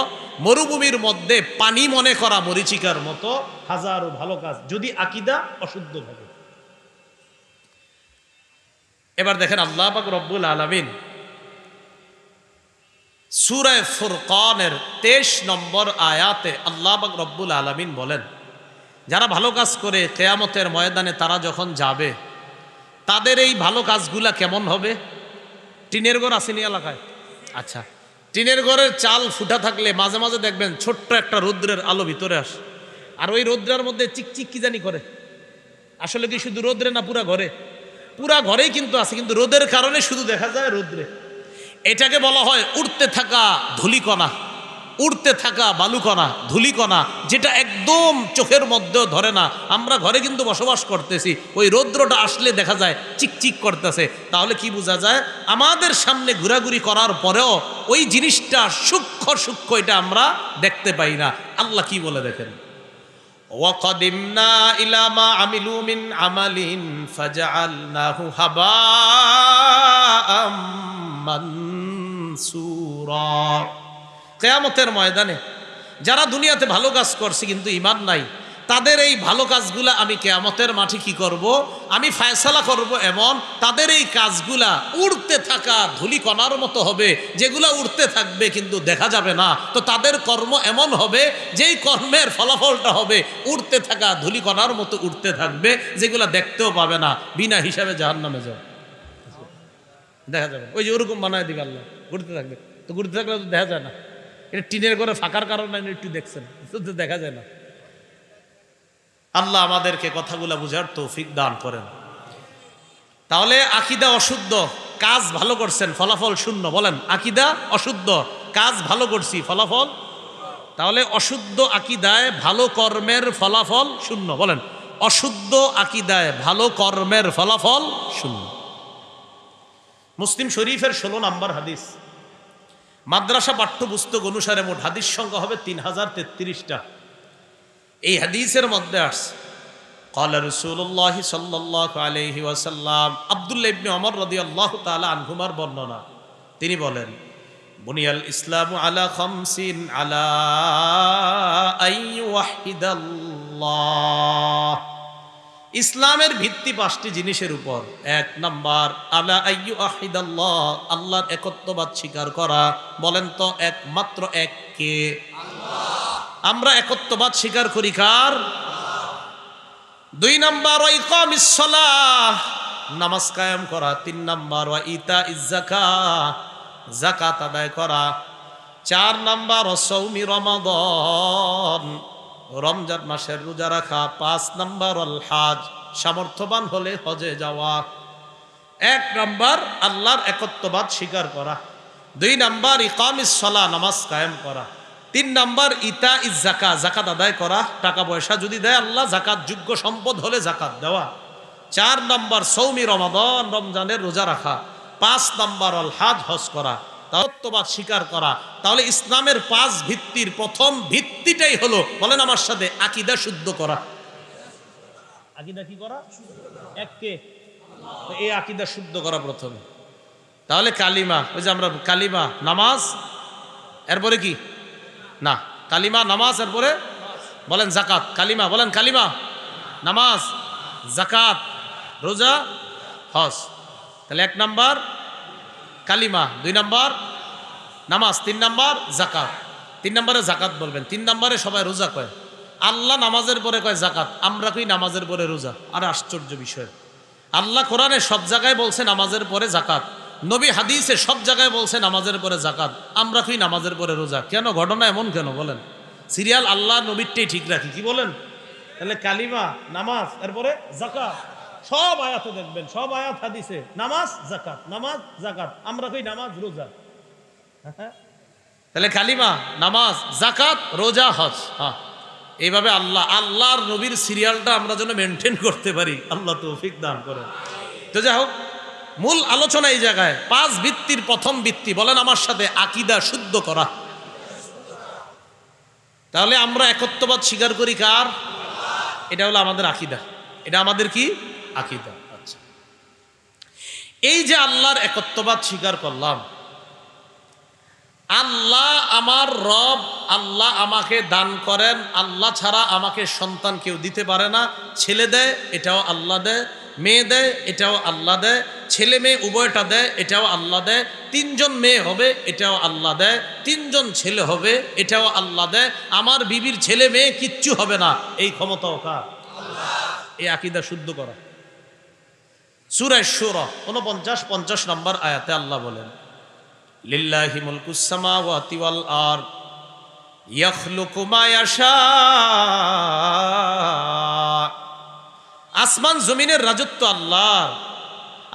মরুভূমির মধ্যে পানি মনে করা মরিচিকার মতো, হাজারো ভালো কাজ যদি আকীদা অশুদ্ধ থাকে। এবার দেখেন আল্লাহ পাক রব্বুল আলামিন সূরা ফুরকানের 23 নম্বর আয়াতে আল্লাহ পাক রব্বুল আলামিন বলেন, যারা ভালো কাজ করে কিয়ামতের ময়দানে তারা যখন যাবে, তাদের এই ভালো কাজগুলা কেমন হবে? টিনের ঘর আসেনি এলাকায়? আচ্ছা, টিনের ঘরের চাল ফুটা থাকলে মাঝে মাঝে দেখবেন ছোট্ট একটা রৌদ্রের আলো ভিতরে আসে, আর ওই রৌদ্রের মধ্যে চিকচিক কি জানি করে। আসলে কি শুধু রৌদ্রে না পুরা ঘরে? পুরা ঘরেই কিন্তু আছে, কিন্তু রোদের কারণে শুধু দেখা যায় রৌদ্রে। এটাকে বলা হয় উড়তে থাকা ধূলিকণা, উড়তে থাকা বালুকণা, ধূলিকণা, যেটা একদম চোখের মধ্যেও ধরে না। আমরা ঘরে কিন্তু বসবাস করতেছি, ওই রৌদ্রটা আসলে দেখা যায় চিকচিক করতেছে। তাহলে কি বোঝা যায়? আমাদের সামনে ঘোরাঘুরি করার পরেও ওই জিনিসটা সূক্ষ্ম সূক্ষ্ম, এটা আমরা দেখতে পাই না। আল্লাহ কি বলে দেখেন, ওয়াকাদিমনা ইলা মা আমিলু মিন আমালিন ফাজআলনাহু হাবাআম মানসুরা। কিয়ামতের ময়দানে যারা দুনিয়াতে ভালো কাজ করছে কিন্তু ঈমান নাই, তাদের এই ভালো কাজগুলা আমি কিয়ামতের মাঠে কি করব? আমি ফয়সালা করব, এমন তাদের এই কাজগুলা উড়তে থাকা ধূলিকণার মতো হবে, যেগুলা উড়তে থাকবে কিন্তু দেখা যাবে না। তো তাদের কর্ম এমন হবে, যেই কর্মের ফলাফলটা হবে উড়তে থাকা ধূলিকণার মতো উড়তে থাকবে, যেগুলা দেখতেও পাবে না, বিনা হিসাবে জাহান্নামে যাবে, দেখা যাবে। ওই যে ওরকম বানায় দিবে আল্লাহ, ঘুরতে থাকবে। তো ঘুরতে থাকলে তো দেখা যায় না, এটা টিনের ঘরে ফাঁকার কারণে একটু দেখছেন, তো দেখা যায় না। আল্লাহ আমাদেরকে কথাগুলা বুঝার তৌফিক দান করেন। তাহলে আকীদা অশুদ্ধ, কাজ ভালো করছেন, ফলাফল শূন্য। বলেন, আকীদা অশুদ্ধ, কাজ ভালো করছি, ফলাফল। তাহলে অশুদ্ধ আকীদায় ভালো কর্মের ফলাফল শূন্য। বলেন, অশুদ্ধ আকীদায় ভালো কর্মের ফলাফল শূন্য। মুসলিম শরীফের 16 নম্বর হাদিস। মাদ্রাসা পাঠ্যপুস্তক অনুসারে মোট হাদিস সংখ্যা হবে 3033টা। এই হাদিসের মধ্যে আসছে, ক্বালা রাসূলুল্লাহ সাল্লাল্লাহু আলাইহি ওয়াসাল্লাম, আব্দুল্লাহ ইবনে ওমর রাদিয়াল্লাহু তাআলা আনহুমার বর্ণনা। তিনি বলেন, বুনিয়াল ইসলামু আলা খামসিন আলা আইয়ুহিদাল্লাহ। ইসলামের ভিত্তি 5টি জিনিসের উপর। 1 নাম্বার আলা আইয়ুহিদাল্লাহ, আল্লাহর একত্ববাদ স্বীকার করা। বলেন তো একমাত্র এক কে? আল্লাহ। আমরা একত্ববাদ স্বীকার করি কার? 2 নাম্বার ওয়া ইকামিস সালাহ, নামাজ কায়েম করা। 3 নাম্বার ওয়া ইতাইজ যাকাত, যাকাত আদায় করা। 4 নাম্বার ওয়া সাওমি রমাদান, রমজান মাসের রোজা রাখা। 5 নাম্বার আল হজ, সামর্থ্যবান হলে হজে যাওয়া। 1 নাম্বার আল্লাহর একত্ববাদ স্বীকার করা। 2 নাম্বার ইকামিস সালাহ, নামাজ কায়েম করা। 3 নাম্বার ইতাইজ যাকাত, যাকাত আদায় করা। টাকা পয়সা যদি দেয় আল্লাহ, যাকাত যোগ্য সম্পদ হলে যাকাত দেওয়া। 4 নাম্বার সৌমি রমাদান, রমজানের রোজা রাখা। 5 নাম্বার আল হজ, হজ করা, একত্ববাদ স্বীকার করা। তাহলে ইসলামের 5 ভিত্তির প্রথম ভিত্তিটাই হলো, বলেন আমার সাথে, আকীদা শুদ্ধ করা। আকীদা কি করা? এককে, এই আকীদা শুদ্ধ করা প্রথমে। তাহলে কালিমা, ওই যে আমরা কালিমা, নামাজ, এরপরে কি? না, কালিমা, নামাজ, এরপরে বলেন যাকাত। কালিমা বলেন, কালিমা, নামাজ, যাকাত, রোজা, হজ। তাহলে 1 নাম্বার কালিমা, 2 নাম্বার নামাজ, 3 নাম্বার যাকাত। 3 নাম্বারে যাকাত বলবেন, 3 নাম্বারে সবাই রোজা কয়। আল্লাহ নামাজের পরে কয় যাকাত, আমরা কই নামাজের পরে রোজা। আর আশ্চর্য বিষয়, আল্লাহ কোরআনে সব জায়গায় বলছে নামাজের পরে যাকাত, নবী হাদিসে সব জায়গায় বলছে নামাজের পরে যাকাত, আমরা কই নামাজের পরে রোজা। কেন? ঘটনা এমন কেন বলেন? সিরিয়াল আল্লাহ নবীরটাই ঠিক রাখি, কি বলেন? তাহলে কালিমা, নামাজ, এরপরে যাকাত। সব আয়াতে দেখবেন, সব আয়াত হাদিসে নামাজ যাকাত, নামাজ যাকাত, আমরা কই নামাজ রোজা। তাহলে কালিমা, নামাজ, যাকাত, রোজা, হজ। হ্যাঁ, এইভাবে আল্লাহর নবীর সিরিয়ালটা আমরা যেন মেনটেন করতে পারি, আল্লাহ তৌফিক দান করেন। তো যাই হোক, মূল আলোচনা এই জায়গায়। 5 ভিত্তির প্রথম ভিত্তি, বলেন আমার সাথে, আকীদা শুদ্ধ করা। তাহলে আমরা একত্ববাদ স্বীকার করি কার? এটা হলো আমাদের আকীদা। এটা আমাদের কি? আকীদা। আচ্ছা, এই যে আল্লাহর একত্ববাদ স্বীকার করলাম, আল্লাহ আমার রব, আল্লাহ আমাকে দান করেন, আল্লাহ ছাড়া আমাকে সন্তান কেউ দিতে পারে না। ছেলে দেয়, এটাও আল্লাহ দেয়, মেয়ে দেয়, এটাও আল্লাহ দেয়। ছেলে মেয়ে উভয়টা দেয়, এটাও আল্লাহ দেয়। 3 জন মেয়ে হবে, এটাও আল্লাহ দেয়। 3 জন ছেলে হবে, এটাও আল্লাহ দেয়। আমার বিবির ছেলে মেয়ে কিচ্ছু হবে না, এই ক্ষমতাও কার? এই আকীদা শুদ্ধ করা। সূরা শুরা 49-50 নম্বর আয়াতে আল্লাহ বলেন, লিল্লাহি মুলকুস সামাওয়াতি ওয়াল আরদ ইয়াখলুকু মা ইয়াশা। আসমান জমিনের রাজত্ব আল্লাহর।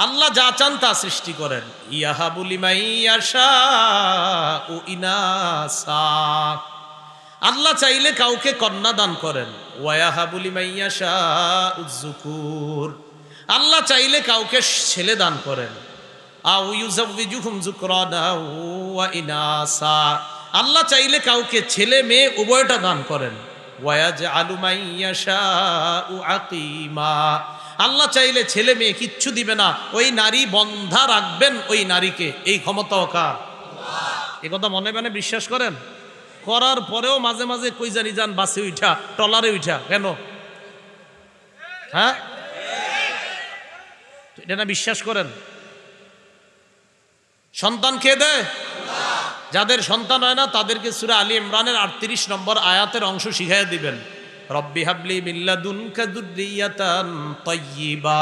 আল্লাহ যা চান তা সৃষ্টি করেন। ইয়াহাবু লিমান ইয়াশাউ ইনাসা, আল্লাহ চাইলে কাউকে কন্যা দান করেন। ওয়ায়াহাবু লিমান ইয়াশাউ যুকুর, আল্লাহ চাইলে কাউকে ছেলে দান করেন। আও ইউযাওয়িজুহুম যুকরানা ওয়া ইনাসা, আল্লাহ চাইলে কাউকে ছেলে মেয়ে উভয়টা দান করেন। ওয়ায়াজআলু মান ইয়াশাউ আকীমা, আল্লাহ চাইলে ছেলে মেয়ে কিচ্ছু দিবে না, ওই নারী বন্ধা রাখবেন ওই নারীকে, এই ক্ষমতাও কার? আল্লাহ। এই কথা মনে মনে বিশ্বাস করেন? করার পরেও মাঝে মাঝে কই জানি যান বাসে উঠা, ট্রলারে উঠা, কেন? হ্যাঁ, এটা না বিশ্বাস করেন? সন্তান কে দেয়? যাদের সন্তান হয় না তাদেরকে সূরা আলী ইমরানের 38 নম্বর আয়াতের অংশ শিখাইয়া দিবেন। রব্বি হাবলি মিন লাদুনকা যুররিয়াতান তাইয়্যিবা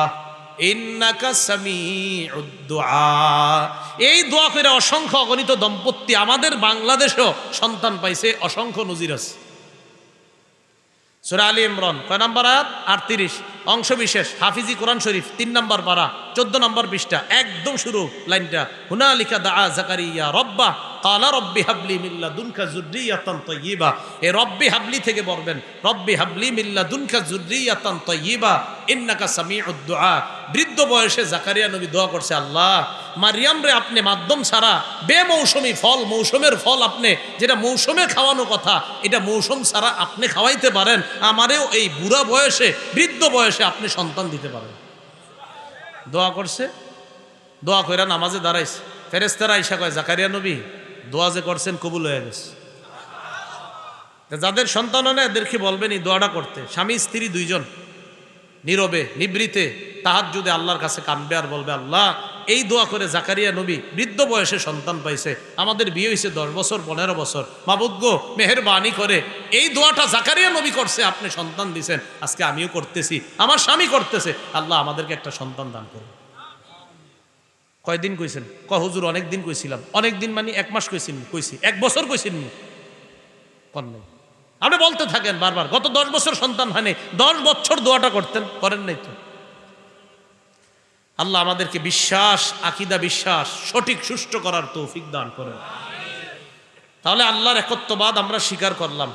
ইন্নাকা সামিউদ দুআ। এই দোয়া করে অসংখ্য অগণিত দম্পতি আমাদের বাংলাদেশেও সন্তান পাইছে, অসংখ্য নজির আছে। সূরা আলী ইমরান কয় নম্বর আয়াত? 38, অংশ বিশেষ, হাফিজি কোরআন শরীফ 3 নম্বর পারা 14 নম্বর পৃষ্ঠা, একদম শুরু লাইনটা, হুনালিকা দাআ যাকারিয়া রব্বা ক্বালা রব্বি হাবলি মিন লাদুনকা যুররিয়াতান তাইয়্যিবা। এই রব্বি হাবলি থেকে পড়বেন, রব্বি হাবলি মিন লাদুনকা যুররিয়াতান তাইয়্যিবা ইন্নাকা সামিউদ দুআ। বৃদ্ধ বয়সে জাকারিয়া নবী দোয়া করছে, আল্লাহ মারিয়াম রে আপনি মাধ্যম ছাড়া বেমৌসুমি ফল, মৌসুমের ফল আপনি যেটা মৌসুমে খাওয়ানো কথা, এটা মৌসুম ছাড়া আপনি খাওয়াইতে পারেন, আমারেও এই বুড়া বয়সে বৃদ্ধ বয়সে আপনি সন্তান দিতে পারেন। দোয়া করছে, দোয়া কইরা নামাজে দাঁড়াইছে। ফেরেশতারা আইসা কয়, জাকারিয়া নবী দোয়া যে করছেন কবুল হয়ে গেছে। যাদের সন্তান হয় না এদেরকে বলবেন এই দোয়াটা করতে। স্বামী স্ত্রী 2 জন নীরবে নিবৃতে তাহাজ্জুদে আল্লাহর কাছে কাঁদবে আর বলবে, আল্লাহ এই দোয়া করে জাকারিয়া নবী বৃদ্ধ বয়সে সন্তান পাইছে, আমাদের বিয়ে হয়েছে 10 বছর 15 বছর, মাবুদ গো মেহেরবানি করে এই দোয়াটা জাকারিয়া নবী করছে, আপনি সন্তান দিছেন, আজকে আমিও করতেছি, আমার স্বামী করতেছে, আল্লাহ আমাদেরকে একটা সন্তান দান করুন। কয়দিন কইছেন? হুজুর অনেক দিন কইছিলাম। অনেক দিন মানে 1 মাস কইছি, 1 বছর কইছেন নাই। আপনি বলতে থাকেন বারবার, গত 10 বছর সন্তান হয়নি, 10 বছর দোয়াটা করতেন, করেন নাই তো। আল্লাহ আমাদেরকে বিশ্বাস, আকীদা বিশ্বাস সঠিক সুষ্ঠু করার তৌফিক দান করেন। তাহলে আল্লাহর একত্ববাদ আমরা স্বীকার করলাম।